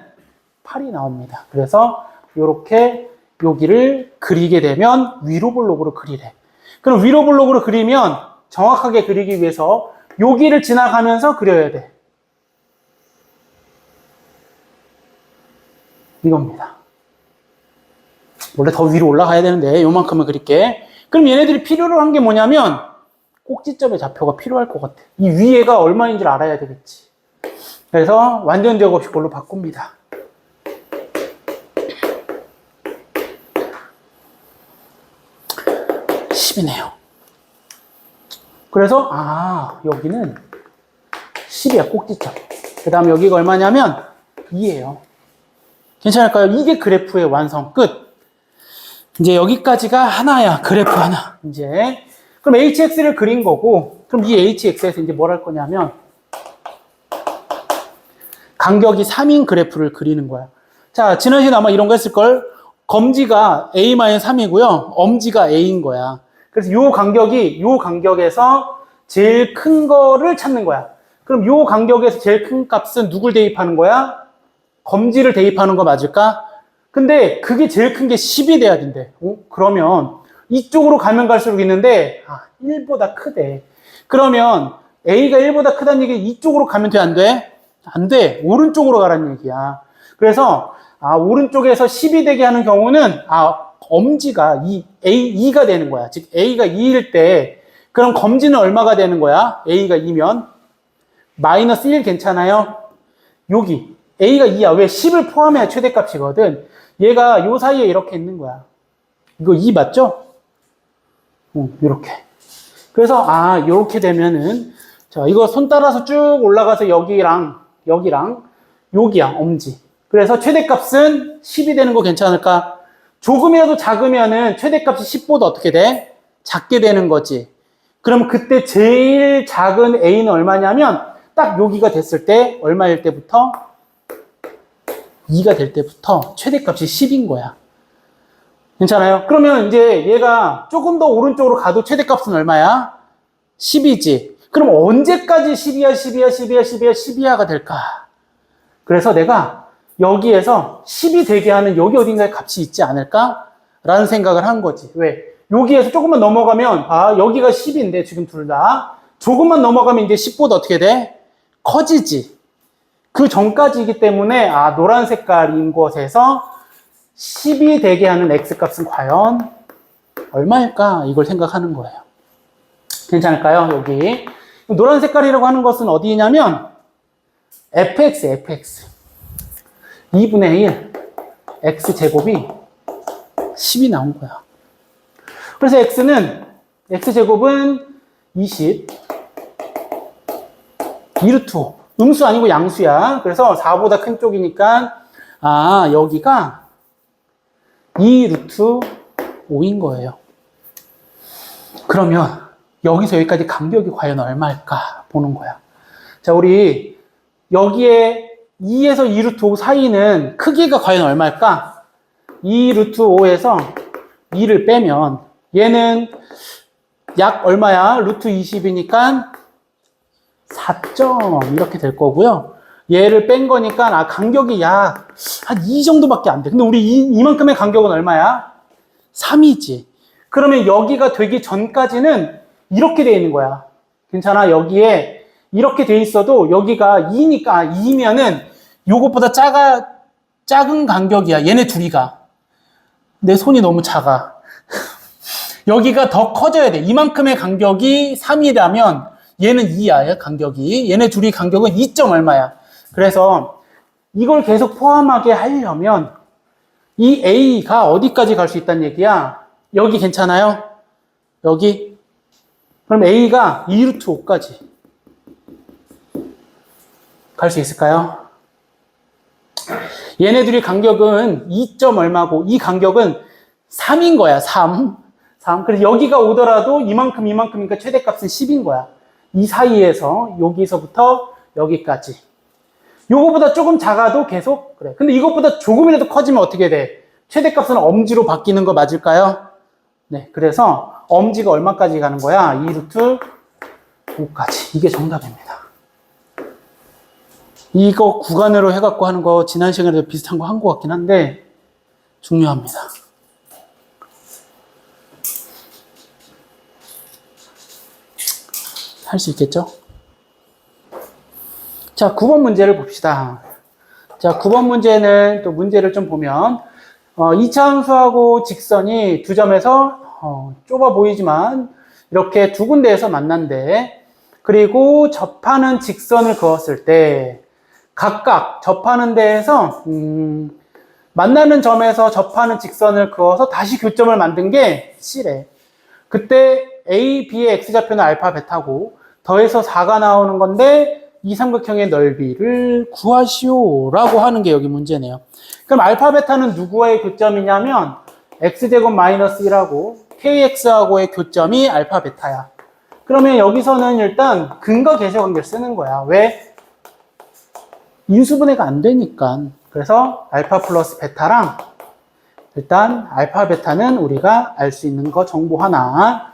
8이 나옵니다. 그래서 요렇게 여기를 그리게 되면 위로 블록으로 그리래. 그럼 위로 블록으로 그리면 정확하게 그리기 위해서 여기를 지나가면서 그려야 돼. 이겁니다. 원래 더 위로 올라가야 되는데 요만큼은 그릴게. 그럼 얘네들이 필요로 한 게 뭐냐면 꼭지점의 좌표가 필요할 것 같아. 이 위에가 얼마인 줄 알아야 되겠지. 그래서 완전 제곱 없이 그걸로 바꿉니다. (10이네요) 그래서 여기는 10이야, 꼭지점. 그 다음 여기가 얼마냐면 2예요. 괜찮을까요? 이게 그래프의 완성 끝. 이제 여기까지가 하나야, 그래프 하나. 이제 그럼 hx를 그린 거고, 그럼 이 hx에서 이제 뭘 할 거냐면 간격이 3인 그래프를 그리는 거야. 자, 지난 시간에 아마 이런 거 했을걸? 검지가 a-3이고요. 엄지가 a인 거야. 그래서 요 간격에서 제일 큰 거를 찾는 거야. 그럼 요 간격에서 제일 큰 값은 누굴 대입하는 거야? 검지를 대입하는 거 맞을까? 근데 그게 제일 큰 게 10이 돼야 된대. 그러면 이쪽으로 가면 갈수록 있는데 1보다 크대. 그러면 a가 1보다 크다는 얘기 이쪽으로 가면 돼, 안 돼? 안 돼. 오른쪽으로 가라는 얘기야. 그래서 오른쪽에서 10이 되게 하는 경우는 엄지가 2가 되는 거야. 즉 a가 2일 때 그럼 검지는 얼마가 되는 거야? a가 2면 마이너스 1 괜찮아요? 여기 a가 2야. 왜? 10을 포함해야 최대값이거든. 얘가 요 사이에 이렇게 있는 거야. 이거 2 맞죠? 이렇게. 그래서 이렇게 되면은 자, 이거 손 따라서 쭉 올라가서 여기랑 여기야, 엄지. 그래서 최대값은 10이 되는 거 괜찮을까? 조금이라도 작으면은 최대값이 10보다 어떻게 돼? 작게 되는 거지. 그럼 그때 제일 작은 a는 얼마냐면 딱 여기가 됐을 때 얼마일 때부터? 2가 될 때부터 최대값이 10인 거야. 괜찮아요? 그러면 이제 얘가 조금 더 오른쪽으로 가도 최대값은 얼마야? 10이지. 그럼 언제까지 12가 될까? 그래서 내가 여기에서 10이 되게 하는 여기 어딘가에 값이 있지 않을까? 라는 생각을 한 거지. 왜? 여기에서 조금만 넘어가면 여기가 10인데 지금 둘 다 조금만 넘어가면 이제 10보다 어떻게 돼? 커지지. 그 전까지이기 때문에 노란 색깔인 곳에서 10이 되게 하는 x값은 과연 얼마일까? 이걸 생각하는 거예요. 괜찮을까요? 여기 노란 색깔이라고 하는 것은 어디냐면 fx 2분의 1 x제곱이 10이 나온 거야. 그래서 x제곱은 20 2루트 5 음수 아니고 양수야. 그래서 4보다 큰 쪽이니까 여기가 2루트 5인 거예요. 그러면 여기서 여기까지 간격이 과연 얼마일까 보는 거야. 자, 우리 여기에 2에서 2루트 5 사이는 크기가 과연 얼마일까? 2루트 5에서 2를 빼면 얘는 약 얼마야? 루트 20이니까 4점 이렇게 될 거고요. 얘를 뺀 거니까 간격이 약 한 이 정도밖에 안 돼. 근데 우리 이만큼의 간격은 얼마야? 3이지. 그러면 여기가 되기 전까지는 이렇게 돼 있는 거야. 괜찮아? 여기에 이렇게 돼 있어도 여기가 2니까 2면은 요것보다 작은 간격이야. 얘네 둘이가. 내 손이 너무 작아. 여기가 더 커져야 돼. 이만큼의 간격이 3이라면 얘는 2야, 간격이. 얘네 둘이 간격은 2점 얼마야. 그래서 이걸 계속 포함하게 하려면 이 A가 어디까지 갈 수 있다는 얘기야? 여기 괜찮아요? 여기? 그럼 A가 2루트 5까지 갈 수 있을까요? 얘네들이 간격은 2점 얼마고 이 간격은 3인 거야. 3. 그래서 여기가 오더라도 이만큼이니까 최대값은 10인 거야. 이 사이에서 여기서부터 여기까지. 요거보다 조금 작아도 계속 그래. 근데 이것보다 조금이라도 커지면 어떻게 돼? 최대값은 엄지로 바뀌는 거 맞을까요? 네. 그래서 엄지가 얼마까지 가는 거야? 2루트 5까지. 이게 정답입니다. 이거 구간으로 해갖고 하는 거 지난 시간에도 비슷한 거 한 것 같긴 한데 중요합니다. 할 수 있겠죠? 자, 9번 문제를 봅시다. 자, 9번 문제는 또 문제를 좀 보면 2차 함수하고 직선이 두 점에서 좁아 보이지만 이렇게 두 군데에서 만난대. 그리고 접하는 직선을 그었을 때 각각 접하는 데에서 만나는 점에서 접하는 직선을 그어서 다시 교점을 만든 게 C래. 그때 A, B의 X좌표는 알파, 베타고 더해서 4가 나오는 건데 이 삼각형의 넓이를 구하시오 라고 하는 게 여기 문제네요. 그럼 알파, 베타는 누구와의 교점이냐면 X제곱 마이너스 1하고 KX하고의 교점이 알파, 베타야. 그러면 여기서는 일단 근거 계쇄 관계를 쓰는 거야. 왜? 인수분해가 안 되니까. 그래서 알파 플러스 베타랑 일단 알파, 베타는 우리가 알 수 있는 거 정보 하나.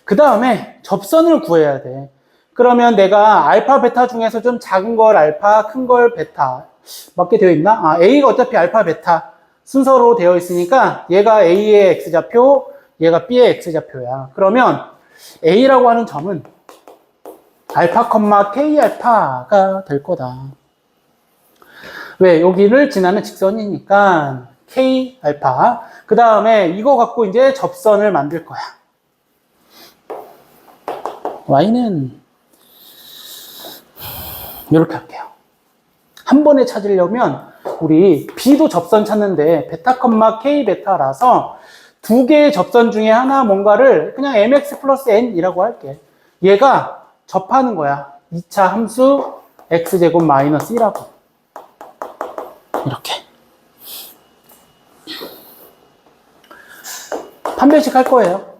그 다음에 접선을 구해야 돼. 그러면 내가 알파, 베타 중에서 좀 작은 걸 알파, 큰 걸 베타 맞게 되어 있나? A가 어차피 알파, 베타 순서로 되어 있으니까 얘가 A의 X좌표, 얘가 B의 X좌표야. 그러면 A라고 하는 점은 알파, K 알파가 될 거다. 왜? 여기를 지나는 직선이니까 K 알파. 그 다음에 이거 갖고 이제 접선을 만들 거야. Y는 이렇게 할게요. 한 번에 찾으려면 우리 B도 접선 찾는데 베타, K 베타라서 두 개의 접선 중에 하나 뭔가를 그냥 mx 플러스 n이라고 할게. 얘가 접하는 거야. 2차 함수 x제곱 마이너스 1하고 이렇게 판별식 할 거예요.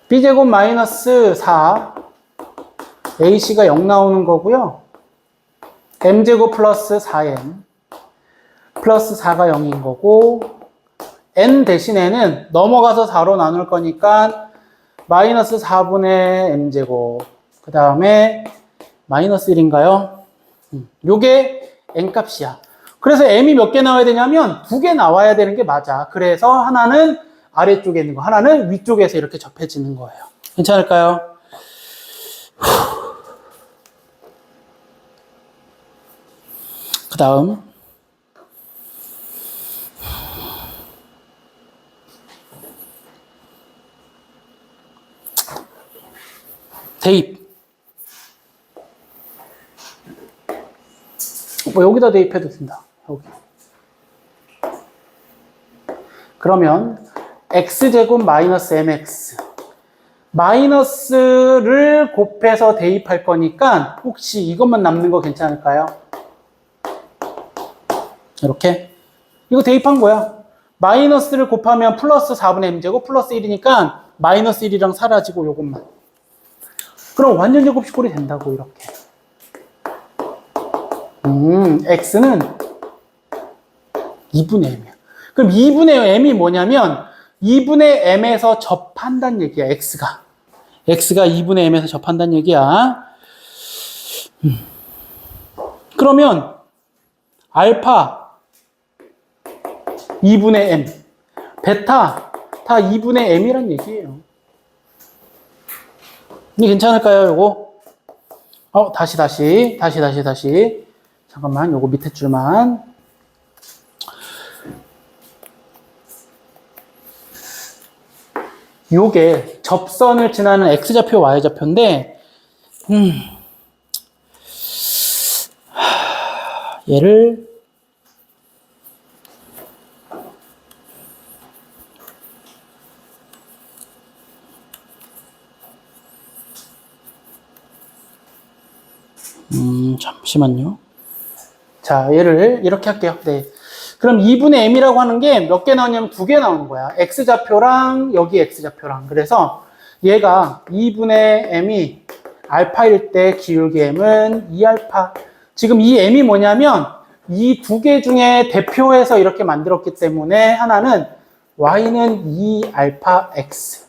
b제곱 마이너스 4 ac가 0 나오는 거고요. m제곱 플러스 4n 플러스 4가 0인 거고 n 대신에는 넘어가서 4로 나눌 거니까 마이너스 4분의 m제곱 그 다음에 마이너스 1인가요? 요게 n값이야. 그래서 m이 몇 개 나와야 되냐면 2개 나와야 되는 게 맞아. 그래서 하나는 아래쪽에 있는 거, 하나는 위쪽에서 이렇게 접해지는 거예요. 괜찮을까요? 그 다음 대입. 뭐 여기다 대입해도 된다. 여기. 그러면 x제곱 마이너스 mx 마이너스를 곱해서 대입할 거니까 혹시 이것만 남는 거 괜찮을까요? 이렇게 이거 대입한 거야. 마이너스를 곱하면 플러스 4분의 m제곱 플러스 1이니까 마이너스 1이랑 사라지고 요것만. 그럼 완전 제곱식꼴이 된다고 이렇게. x는 2분의 m이야. 그럼 2분의 m이 뭐냐면 2분의 m에서 접한다는 얘기야. x가 2분의 m에서 접한다는 얘기야. 그러면 알파 2분의 m, 베타 다 2분의 m이란 얘기예요. 이게 괜찮을까요, 요거? 다시. 잠깐만, 요거 밑에 줄만. 요게 접선을 지나는 x좌표, y좌표인데, 얘를 잠시만요. 자, 얘를 이렇게 할게요. 네. 그럼 2분의 m이라고 하는 게 몇 개 나오냐면 2개 나오는 거야. x좌표랑 여기 x좌표랑. 그래서 얘가 2분의 m이 알파일 때 기울기 m은 2알파. 지금 이 m이 뭐냐면 이 두 개 중에 대표해서 이렇게 만들었기 때문에 하나는 y는 2알파 x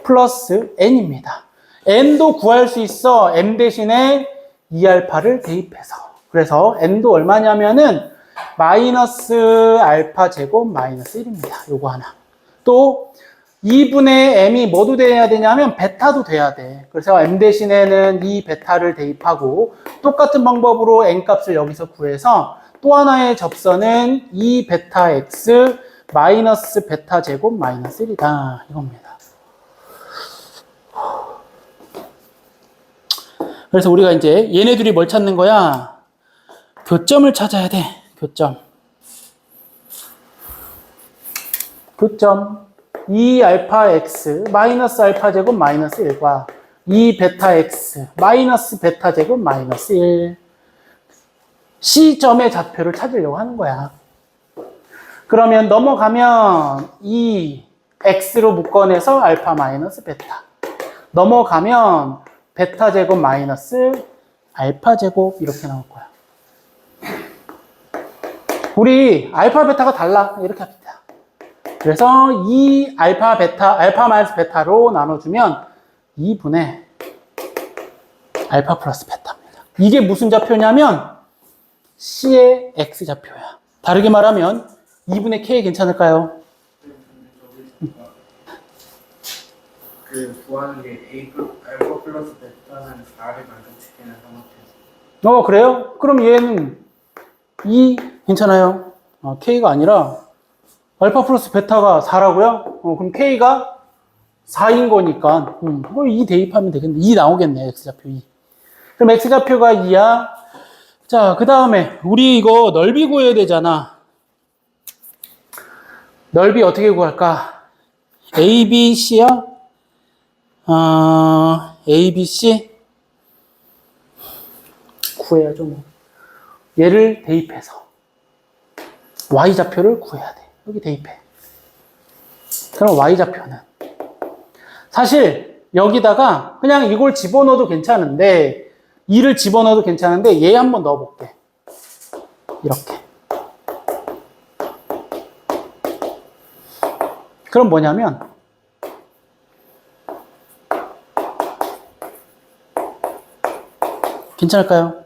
플러스 n입니다. n도 구할 수 있어. m 대신에 2알파를 대입해서. 그래서 n도 얼마냐면은 마이너스 알파 제곱 마이너스 1입니다. 요거 하나. 또 2분의 m이 뭐도 돼야 되냐면 베타도 돼야 돼. 그래서 m 대신에는 이 베타를 대입하고 똑같은 방법으로 n 값을 여기서 구해서 또 하나의 접선은 2 베타 x 마이너스 베타 제곱 마이너스 1이다. 이겁니다. 그래서 우리가 이제 얘네들이 뭘 찾는 거야? 교점을 찾아야 돼. 교점. 교점. 2알파 x 마이너스 알파 제곱 마이너스 1과 2 베타 x 마이너스 베타 제곱 마이너스 1. C점의 좌표를 찾으려고 하는 거야. 그러면 넘어가면 이 x로 묶어내서 알파 마이너스 베타. 넘어가면 베타 제곱 마이너스 알파 제곱 이렇게 나올 거야. 우리 알파 베타가 달라. 이렇게 합니다. 그래서 이 알파 베타, 알파 마이너스 베타로 나눠주면 2분의 알파 플러스 베타입니다. 이게 무슨 좌표냐면 C의 X좌표야. 다르게 말하면 2분의 K 괜찮을까요? 그 구하는 게 알파 플러스 베타는 4를 만족시키는 상태에서. 그래요? 그럼 얘는 2 괜찮아요. K가 아니라 알파 플러스 베타가 4라고요? 그럼 K가 4인 거니까 2 대입하면 되겠네. 2 나오겠네. X좌표 2. 그럼 X좌표가 2야. 자, 그 다음에 우리 이거 넓이 구해야 되잖아. 넓이 어떻게 구할까? A, B, C야? A, B, C? 구해야죠, 뭐. 얘를 대입해서 Y좌표를 구해야 돼. 여기 대입해. 그럼 Y좌표는 사실 여기다가 그냥 이걸 집어넣어도 괜찮은데 2를 집어넣어도 괜찮은데 얘 한번 넣어볼게. 이렇게. 그럼 뭐냐면 괜찮을까요?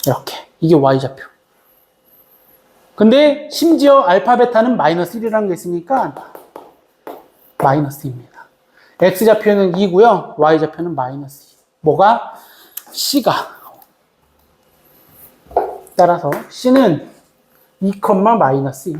이렇게. 이게 Y좌표. 근데 심지어 알파 베타는 마이너스 1이라는 게 있으니까 마이너스입니다. X좌표는 2고요. Y좌표는 마이너스 2. 뭐가? C가. 따라서 C는 2, 마이너스 2.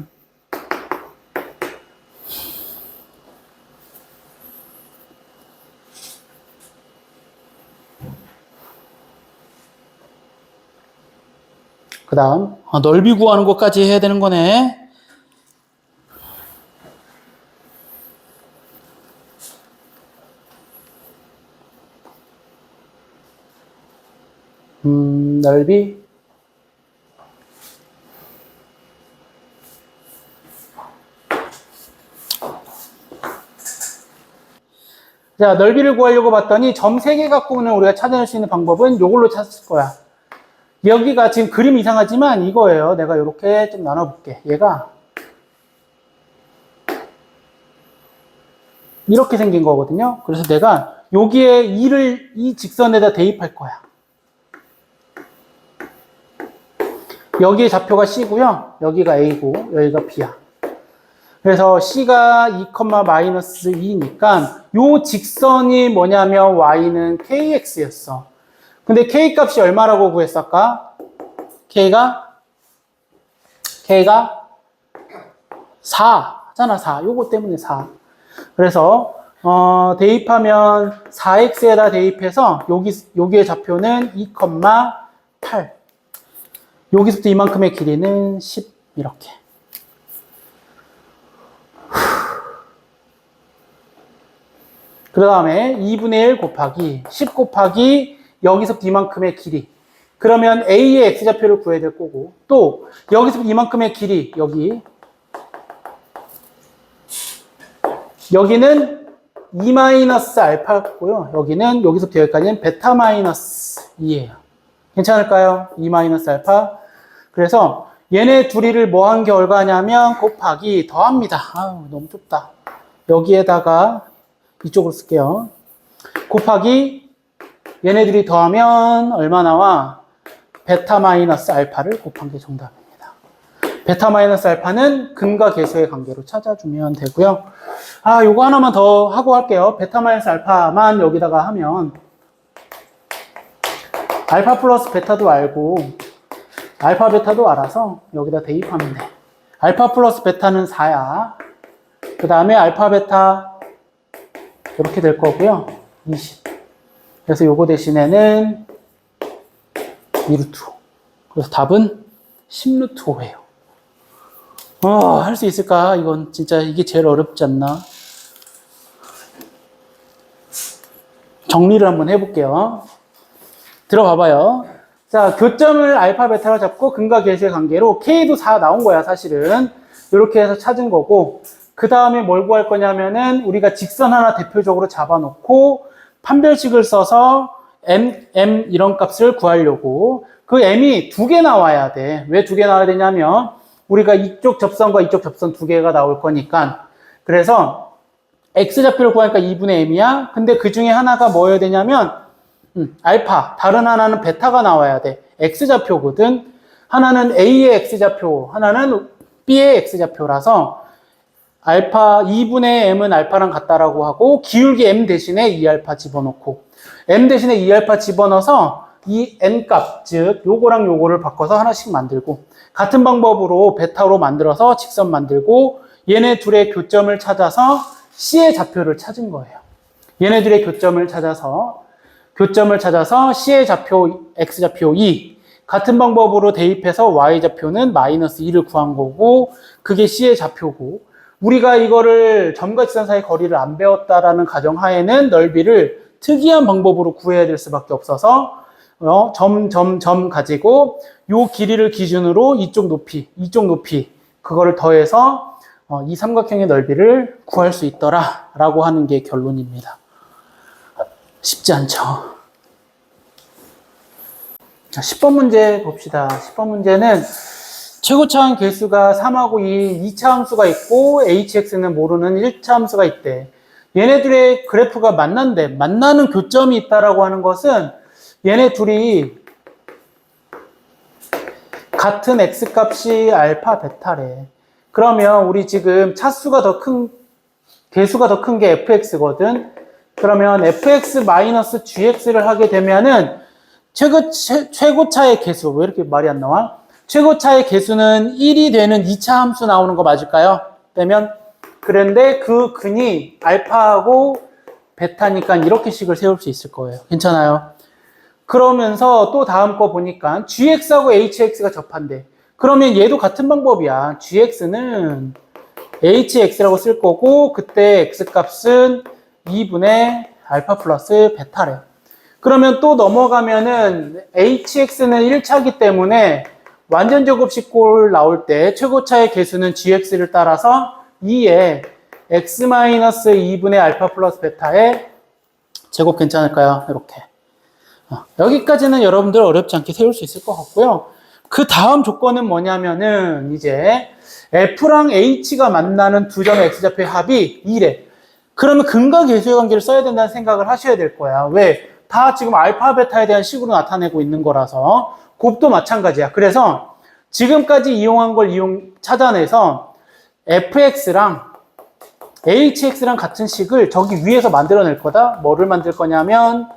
그 다음 넓이 구하는 것까지 해야 되는 거네. 넓이 자, 넓이를 구하려고 봤더니 점 3개 갖고는 우리가 찾아낼 수 있는 방법은 이걸로 찾을 거야. 여기가 지금 그림 이상하지만 이거예요. 내가 이렇게 좀 나눠볼게. 얘가 이렇게 생긴 거거든요. 그래서 내가 여기에 2를 이 직선에다 대입할 거야. 여기에 좌표가 C고요. 여기가 A고 여기가 B야. 그래서 C가 2, 마이너스 2니까 요 직선이 뭐냐면 Y는 KX였어. 근데 K 값이 얼마라고 구했을까? K가 4 4잖아, 4. 요거 때문에 4. 그래서, 대입하면 4x에다 대입해서 여기의 좌표는 2,8. 여기서부터 이만큼의 길이는 10. 이렇게. 그 다음에 2분의 1 곱하기 10 곱하기 여기서부터 이만큼의 길이. 그러면 A의 X좌표를 구해야 될 거고, 또 여기서부터 이만큼의 길이, 여기는 2-알파고요. 여기는 여기서부터 여기까지는 베타-2예요. 괜찮을까요? 2-알파. 그래서 얘네 둘이를 뭐 한 결과냐면 곱하기 더합니다. 아우, 너무 좁다. 여기에다가 이쪽으로 쓸게요. 곱하기 얘네들이 더하면 얼마 나와? 베타-알파를 곱한 게 정답입니다. 베타-알파는 근과 계수의 관계로 찾아주면 되고요. 아, 요거 하나만 더 하고 할게요. 베타-알파만 여기다가 하면 알파 플러스 베타도 알고 알파 베타도 알아서 여기다 대입하면 돼. 알파 플러스 베타는 4야. 그 다음에 알파 베타 이렇게 될 거고요. 20. 그래서 요거 대신에는 2루트 5. 그래서 답은 10루트 5예요. 할 수 있을까? 이건 진짜 이게 제일 어렵지 않나? 정리를 한번 해볼게요. 들어가 봐요. 자, 교점을 알파, 베타로 잡고 근과 계수의 관계로 K도 4 나온 거야, 사실은. 이렇게 해서 찾은 거고, 그 다음에 뭘 구할 거냐면은 우리가 직선 하나 대표적으로 잡아놓고 판별식을 써서 M 이런 값을 구하려고 그 M이 2개 나와야 돼. 왜 2개 나와야 되냐면 우리가 이쪽 접선과 이쪽 접선 2개가 나올 거니까. 그래서 X좌표를 구하니까 2분의 M이야. 근데 그 중에 하나가 뭐여야 되냐면 알파, 다른 하나는 베타가 나와야 돼. X좌표거든. 하나는 A의 X좌표, 하나는 B의 X좌표라서 알파 2분의 M은 알파랑 같다라고 하고 기울기 M 대신에 2알파 집어넣고 M 대신에 2알파 집어넣어서 이 N값, 즉 요거랑 요거를 바꿔서 하나씩 만들고 같은 방법으로 베타로 만들어서 직선 만들고 얘네 둘의 교점을 찾아서 C의 좌표를 찾은 거예요. 얘네 둘의 교점을 찾아서 C의 좌표, X좌표 2 같은 방법으로 대입해서 Y좌표는 마이너스 2를 구한 거고 그게 C의 좌표고 우리가 이거를 점과 직선 사이 거리를 안 배웠다라는 가정하에는 넓이를 특이한 방법으로 구해야 될 수밖에 없어서 점 가지고 요 길이를 기준으로 이쪽 높이 그거를 더해서 이 삼각형의 넓이를 구할 수 있더라라고 하는 게 결론입니다. 쉽지 않죠. 자, 10번 문제 봅시다. 10번 문제는 최고차항 개수가 3하고 2차 함수가 있고 hx는 모르는 1차 함수가 있대. 얘네들의 그래프가 만난대. 만나는 교점이 있다라고 하는 것은 얘네 둘이 같은 x값이 알파, 베타래. 그러면 우리 지금 차수가 더 큰, 개수가 더 큰 게 fx거든. 그러면 fx-gx를 하게 되면은 최고차의 개수, 왜 이렇게 말이 안 나와? 최고차의 개수는 1이 되는 2차 함수 나오는 거 맞을까요? 빼면. 그런데 그 근이 알파하고 베타니까 이렇게 식을 세울 수 있을 거예요. 괜찮아요? 그러면서 또 다음 거 보니까 gx하고 hx가 접한대. 그러면 얘도 같은 방법이야. gx는 hx라고 쓸 거고 그때 x값은 2분의 알파 플러스 베타래. 그러면 또 넘어가면은 hx는 1차이기 때문에 완전 제곱식꼴 나올 때 최고차의 개수는 gx를 따라서 2에 x-2분의 알파 플러스 베타의 제곱 괜찮을까요? 이렇게. 여기까지는 여러분들 어렵지 않게 세울 수 있을 것 같고요. 그 다음 조건은 뭐냐면은 이제 f랑 h가 만나는 두 점의 x좌표의 합이 2래. 그러면 근과 계수의 관계를 써야 된다는 생각을 하셔야 될 거야. 왜? 다 지금 알파, 베타에 대한 식으로 나타내고 있는 거라서 곱도 마찬가지야. 그래서 지금까지 이용한 걸 찾아내서 fx랑 hx랑 같은 식을 저기 위에서 만들어낼 거다. 뭐를 만들 거냐면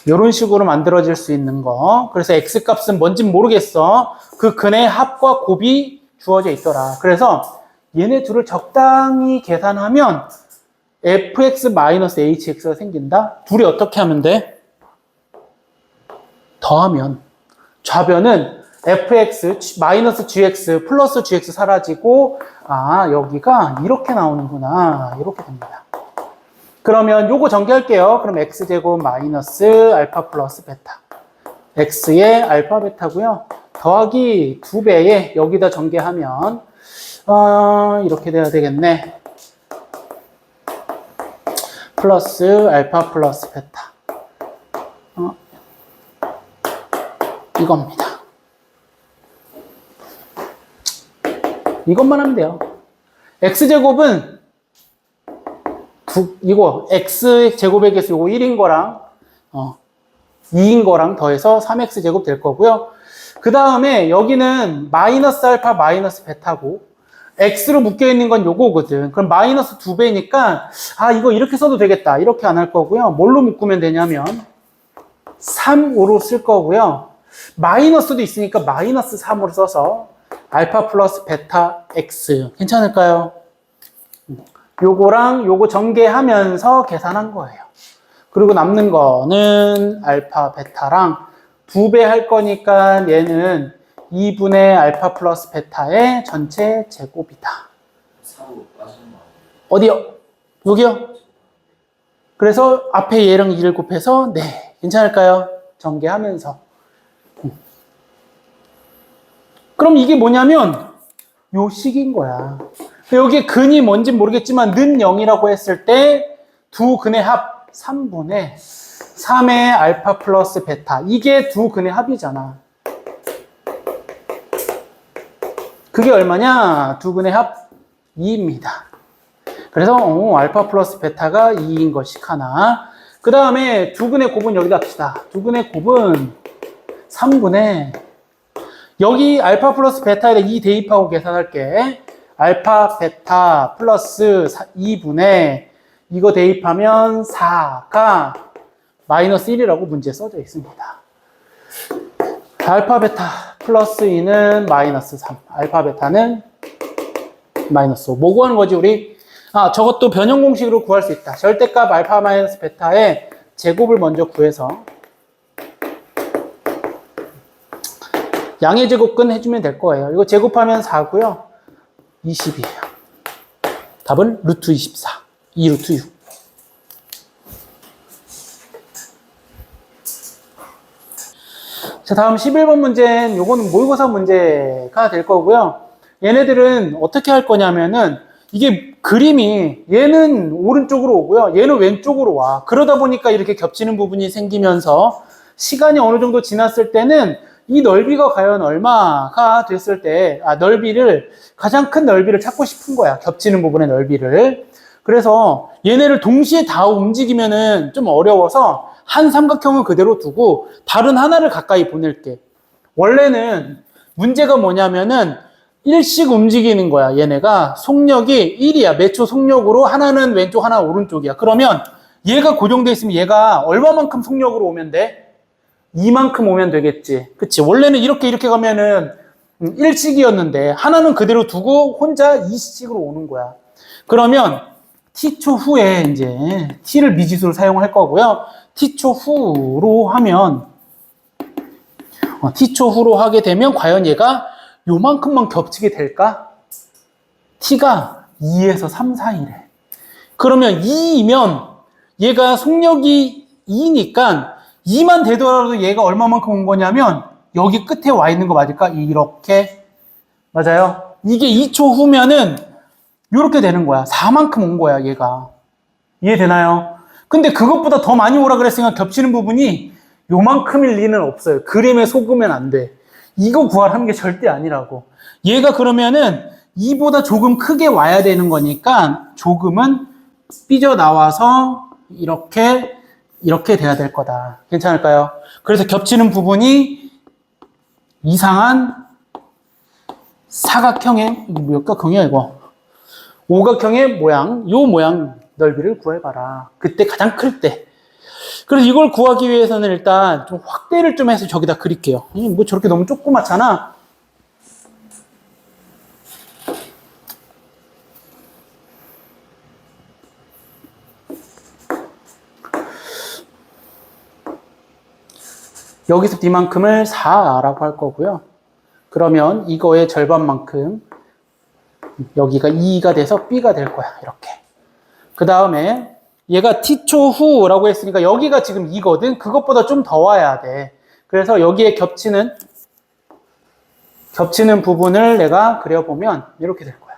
이런 식으로 만들어질 수 있는 거. 그래서 x값은 뭔진 모르겠어. 그 근의 합과 곱이 주어져 있더라. 그래서 얘네 둘을 적당히 계산하면 fx-hx가 생긴다. 둘이 어떻게 하면 돼? 더하면 좌변은 fx-gx 플러스 gx 사라지고 여기가 이렇게 나오는구나. 이렇게 됩니다. 그러면 요거 전개할게요. 그럼 x제곱 마이너스 알파 플러스 베타 x의 알파 베타고요. 더하기 2배에 여기다 전개하면 이렇게 돼야 되겠네. 플러스 알파 플러스 베타 이겁니다. 이것만 하면 돼요. x제곱은 이거 x제곱의 개수 이거 1인 거랑 2인 거랑 더해서 3x제곱 될 거고요. 그 다음에 여기는 마이너스 알파 마이너스 베타고 x로 묶여있는 건 요거거든. 그럼 마이너스 2배니까 이거 이렇게 써도 되겠다. 이렇게 안 할 거고요. 뭘로 묶으면 되냐면 3으로 쓸 거고요. 마이너스도 있으니까 마이너스 3으로 써서 알파 플러스 베타 x 괜찮을까요? 요거랑 요거 전개하면서 계산한 거예요. 그리고 남는 거는 알파 베타랑 2배 할 거니까 얘는 2분의 알파 플러스 베타의 전체 제곱이다. 4로 빠지는 거 어디요? 여기요? 그래서 앞에 얘랑 2를 곱해서 네, 괜찮을까요? 전개하면서. 그럼 이게 뭐냐면 요 식인 거야. 여기 근이 뭔지 모르겠지만 는 0이라고 했을 때 두 근의 합 3분의 3의 알파 플러스 베타 이게 두 근의 합이잖아. 그게 얼마냐? 두 근의 합 2입니다. 그래서 알파 플러스 베타가 2인 것이 하나. 그 다음에 두 근의 곱은 여기다 합시다. 두 근의 곱은 3분의 여기 알파 플러스 베타에다 2 대입하고 계산할게. 알파 베타 플러스 2분의 이거 대입하면 4가 마이너스 1이라고 문제에 써져 있습니다. 알파 베타 플러스 2는 마이너스 3. 알파 베타는 마이너스 5. 뭐 구하는 거지 우리? 저것도 변형 공식으로 구할 수 있다. 절대값 알파 마이너스 베타의 제곱을 먼저 구해서 양의 제곱근 해주면 될 거예요. 이거 제곱하면 4고요. 20이에요. 답은 루트 24. 2 루트 6. 자, 다음 11번 문제는 요거는 모의고사 문제가 될 거고요. 얘네들은 어떻게 할 거냐면은 이게 그림이 얘는 오른쪽으로 오고요. 얘는 왼쪽으로 와. 그러다 보니까 이렇게 겹치는 부분이 생기면서 시간이 어느 정도 지났을 때는 이 넓이가 과연 얼마가 됐을 때, 넓이를, 가장 큰 넓이를 찾고 싶은 거야. 겹치는 부분의 넓이를. 그래서 얘네를 동시에 다 움직이면은 좀 어려워서 한 삼각형은 그대로 두고 다른 하나를 가까이 보낼게. 원래는 문제가 뭐냐면은 일씩 움직이는 거야. 얘네가 속력이 1이야. 몇 초 속력으로 하나는 왼쪽 하나 오른쪽이야. 그러면 얘가 고정돼 있으면 얘가 얼마만큼 속력으로 오면 돼? 이만큼 오면 되겠지. 그치? 원래는 이렇게 가면은 1씩이었는데 하나는 그대로 두고 혼자 2씩으로 오는 거야. 그러면 t초 후에 이제 t를 미지수로 사용할 거고요. t초 후로 하면 t초 후로 하게 되면 과연 얘가 요만큼만 겹치게 될까? t가 2에서 3 사이래. 그러면 2이면 얘가 속력이 2니까 2만 되더라도 얘가 얼마만큼 온 거냐면 여기 끝에 와 있는 거 맞을까? 이렇게. 맞아요. 이게 2초 후면은 이렇게 되는 거야. 4만큼 온 거야, 얘가. 이해되나요? 근데 그것보다 더 많이 오라 그랬으니까 겹치는 부분이 요만큼일 리는 없어요. 그림에 속으면 안 돼. 이거 구하라는 게 절대 아니라고. 얘가 그러면은 2보다 조금 크게 와야 되는 거니까 조금은 삐져나와서 이렇게 돼야 될 거다. 괜찮을까요? 그래서 겹치는 부분이 이상한 사각형의, 몇 각형이야, 이거? 오각형의 모양, 요 모양 넓이를 구해봐라. 그때 가장 클 때. 그래서 이걸 구하기 위해서는 일단 좀 확대를 좀 해서 저기다 그릴게요. 뭐 저렇게 너무 조그맣잖아. 여기서 이만큼을 4라고 할 거고요. 그러면 이거의 절반만큼 여기가 2가 돼서 B가 될 거야. 이렇게. 그 다음에 얘가 T초 후라고 했으니까 여기가 지금 2거든. 그것보다 좀 더 와야 돼. 그래서 여기에 겹치는 부분을 내가 그려보면 이렇게 될 거야.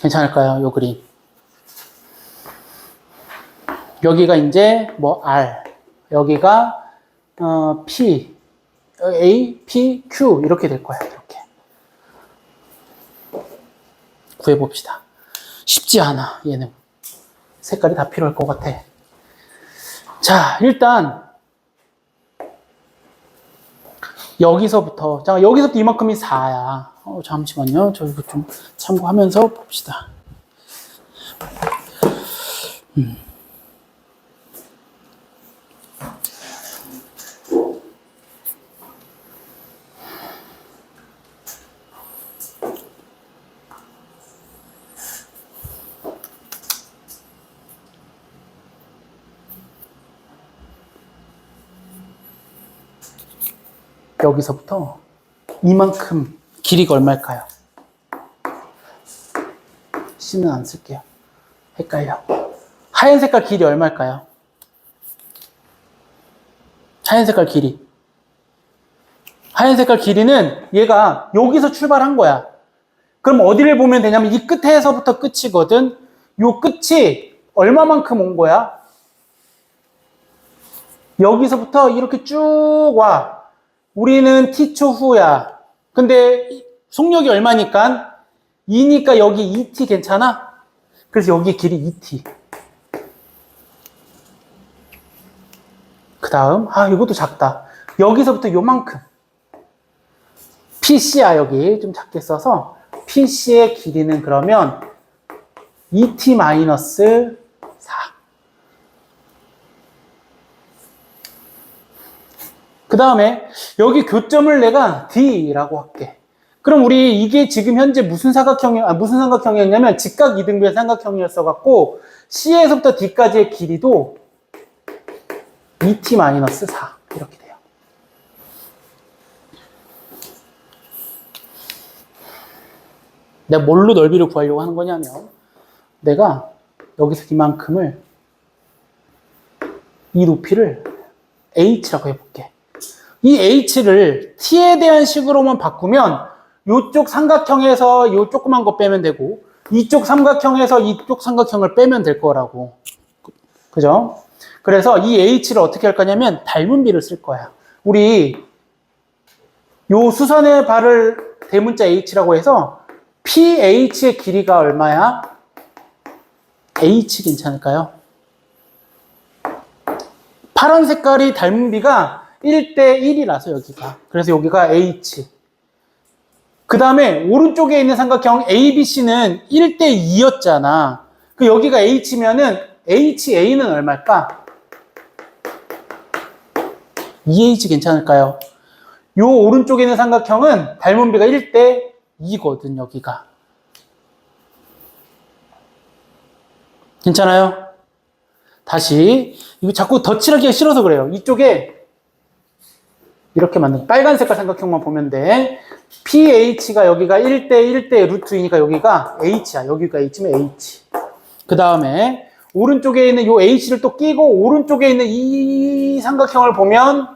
괜찮을까요? 요 그림. 여기가 이제 뭐 R, 여기가 P, A, P, Q 이렇게 될 거야. 이렇게 구해봅시다. 쉽지 않아. 얘는 색깔이 다 필요할 것 같아. 자, 일단 여기서부터 이만큼이 4야. 잠시만요. 저 이거 좀 참고하면서 봅시다. 여기서부터 이만큼 길이가 얼마일까요? C는 안 쓸게요. 헷갈려. 하얀 색깔 길이 얼마일까요? 하얀 색깔 길이. 하얀 색깔 길이는 얘가 여기서 출발한 거야. 그럼 어디를 보면 되냐면 이 끝에서부터 끝이거든. 요 끝이 얼마만큼 온 거야? 여기서부터 이렇게 쭉 와. 우리는 T초 후야. 근데 속력이 얼마니까? 2니까 여기 2t 괜찮아? 그래서 여기 길이 2t. 그 다음, 이것도 작다. 여기서부터 요만큼. PC야, 여기. 좀 작게 써서. PC의 길이는 그러면 2t-4. 그 다음에 여기 교점을 내가 D라고 할게. 그럼 우리 이게 지금 현재 무슨 삼각형이었냐면 직각 이등변 삼각형이었어갖고 C에서부터 D까지의 길이도 2t-4 이렇게 돼요. 내가 뭘로 넓이를 구하려고 하는 거냐면 내가 여기서 이만큼을 이 높이를 H라고 해볼게. 이 H를 T에 대한 식으로만 바꾸면 이쪽 삼각형에서 이 조그만 거 빼면 되고 이쪽 삼각형에서 이쪽 삼각형을 빼면 될 거라고. 그죠? 그래서 이 H를 어떻게 할 거냐면 닮은 비를 쓸 거야. 우리 요 수선의 발을 대문자 H라고 해서 PH의 길이가 얼마야? H 괜찮을까요? 파란 색깔이 닮은 비가 1대1이라서 여기가. 그래서 여기가 H. 그 다음에 오른쪽에 있는 삼각형 ABC는 1대2였잖아. 그 여기가 H면은 HA는 얼마일까? 2H 괜찮을까요? 요 오른쪽에 있는 삼각형은 닮은 비가 1대2거든, 여기가. 괜찮아요? 다시. 이거 자꾸 덧칠하기가 싫어서 그래요. 이쪽에 이렇게 만든 빨간 색깔 삼각형만 보면 돼. PH가 여기가 1대1대 루트이니까 여기가 H야. 여기가 H면 H. 그 다음에 오른쪽에 있는 요 H를 또 끼고 오른쪽에 있는 이 삼각형을 보면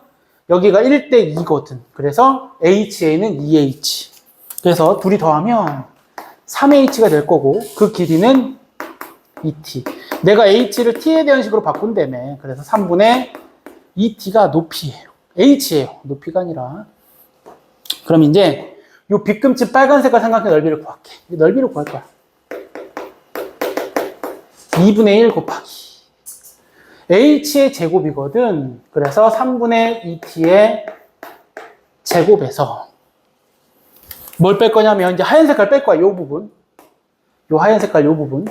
여기가 1대2거든. 그래서 HA는 2H. 그래서 둘이 더하면 3H가 될 거고 그 길이는 2T. 내가 H를 T에 대한 식으로 바꾼다며. 그래서 3분의 2T가 높이예요. H예요. 높이가 아니라. 그럼 이제 요 빗금치 빨간 색깔 삼각형 넓이를 구할게. 넓이를 구할 거야. 2분의 1 곱하기 H의 제곱이거든. 그래서 3분의 2T의 제곱에서 뭘 뺄 거냐면 이제 하얀 색깔 뺄 거야. 요 부분. 요 하얀 색깔 요 부분.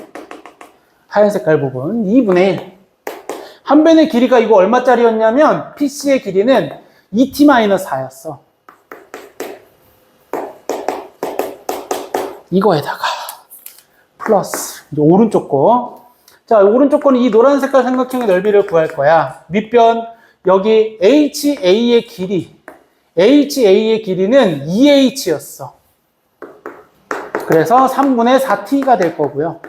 하얀 색깔 부분 2분의 1. 한 변의 길이가 이거 얼마짜리였냐면 PC의 길이는 2t-4였어. 이거에다가 플러스 이제 오른쪽 거. 자, 오른쪽 거는 이 노란 색깔 삼각형의 넓이를 구할 거야. 밑변 여기 HA의 길이는 2H였어. 그래서 3분의 4T가 될 거고요.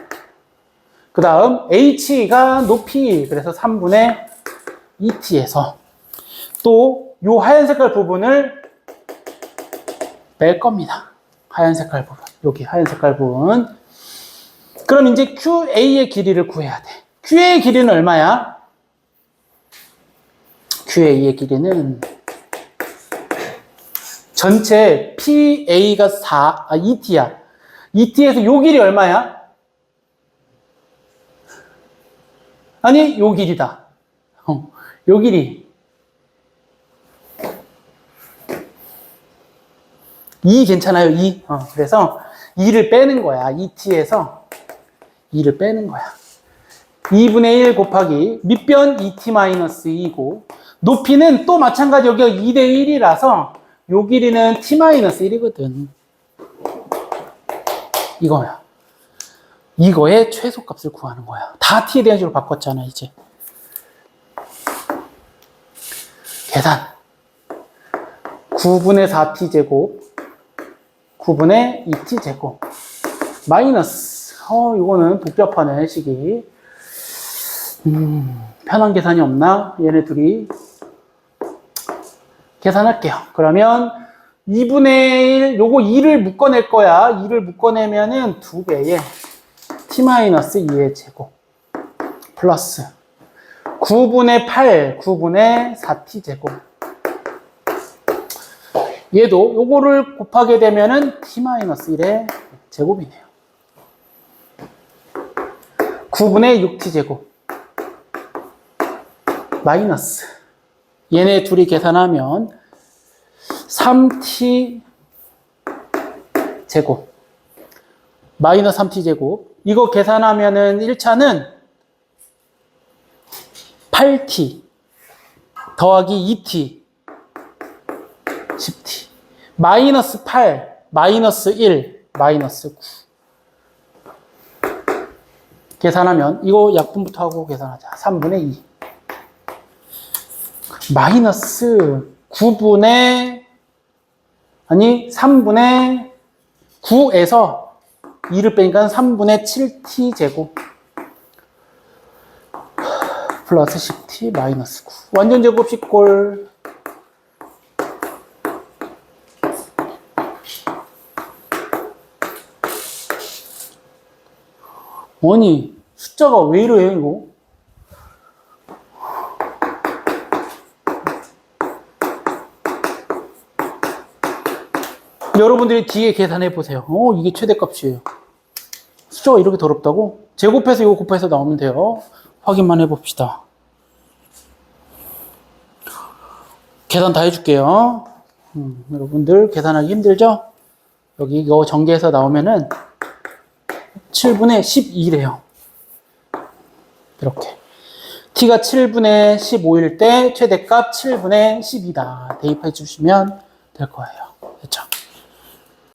그 다음 H가 높이, 그래서 3분의 2T에서 또 요 하얀 색깔 부분을 뺄 겁니다. 하얀 색깔 부분. 여기 하얀 색깔 부분. 그럼 이제 QA의 길이를 구해야 돼. QA의 길이는 얼마야? QA의 길이는 전체 PA가 2T야. 2T에서 요 길이 얼마야? 아니, 요 길이다. 요 길이. 2 괜찮아요, 2. 그래서 2를 빼는 거야. 2T에서 2를 빼는 거야. 2분의 1 곱하기 밑변 2T-2이고 높이는 또 마찬가지 여기가 2대 1이라서 요 길이는 T-1이거든. 이거야. 이거의 최소값을 구하는 거야. 다 T에 대한 식으로 바꿨잖아, 이제. 계산. 9분의 4T제곱, 9분의 2T제곱, 마이너스. 이거는 복잡하네, 식이. 편한 계산이 없나? 얘네 둘이. 계산할게요. 그러면 2분의 1, 요거 2를 묶어낼 거야. 2를 묶어내면은 2배의 T-2의 제곱. 플러스 9분의 8, 9분의 4T제곱. 얘도 요거를 곱하게 되면은 T-1의 제곱이네요. 9분의 6T제곱. 마이너스. 얘네 둘이 계산하면 3T제곱. 마이너스 3T제곱. 이거 계산하면은 1차는 8T 더하기 2T 10T 마이너스 8 마이너스 1 마이너스 9 계산하면 이거 약분부터 하고 계산하자. 3분의 2 마이너스 9분의 3분의 9에서 2를 빼니까 3분의 7T제곱 플러스 10T 마이너스 9 완전 제곱식 꼴. 아니 숫자가 왜 이래 이거? 여러분들이 뒤에 계산해 보세요. 이게 최대값이에요. 숫자가 이렇게 더럽다고? 제곱해서 이거 곱해서 나오면 돼요. 확인만 해봅시다. 계산 다 해줄게요. 여러분들 계산하기 힘들죠? 여기 이거 전개해서 나오면은 7분의 12래요. 이렇게. t가 7분의 15일 때 최대값 7분의 12다. 대입해 주시면 될 거예요. 됐죠?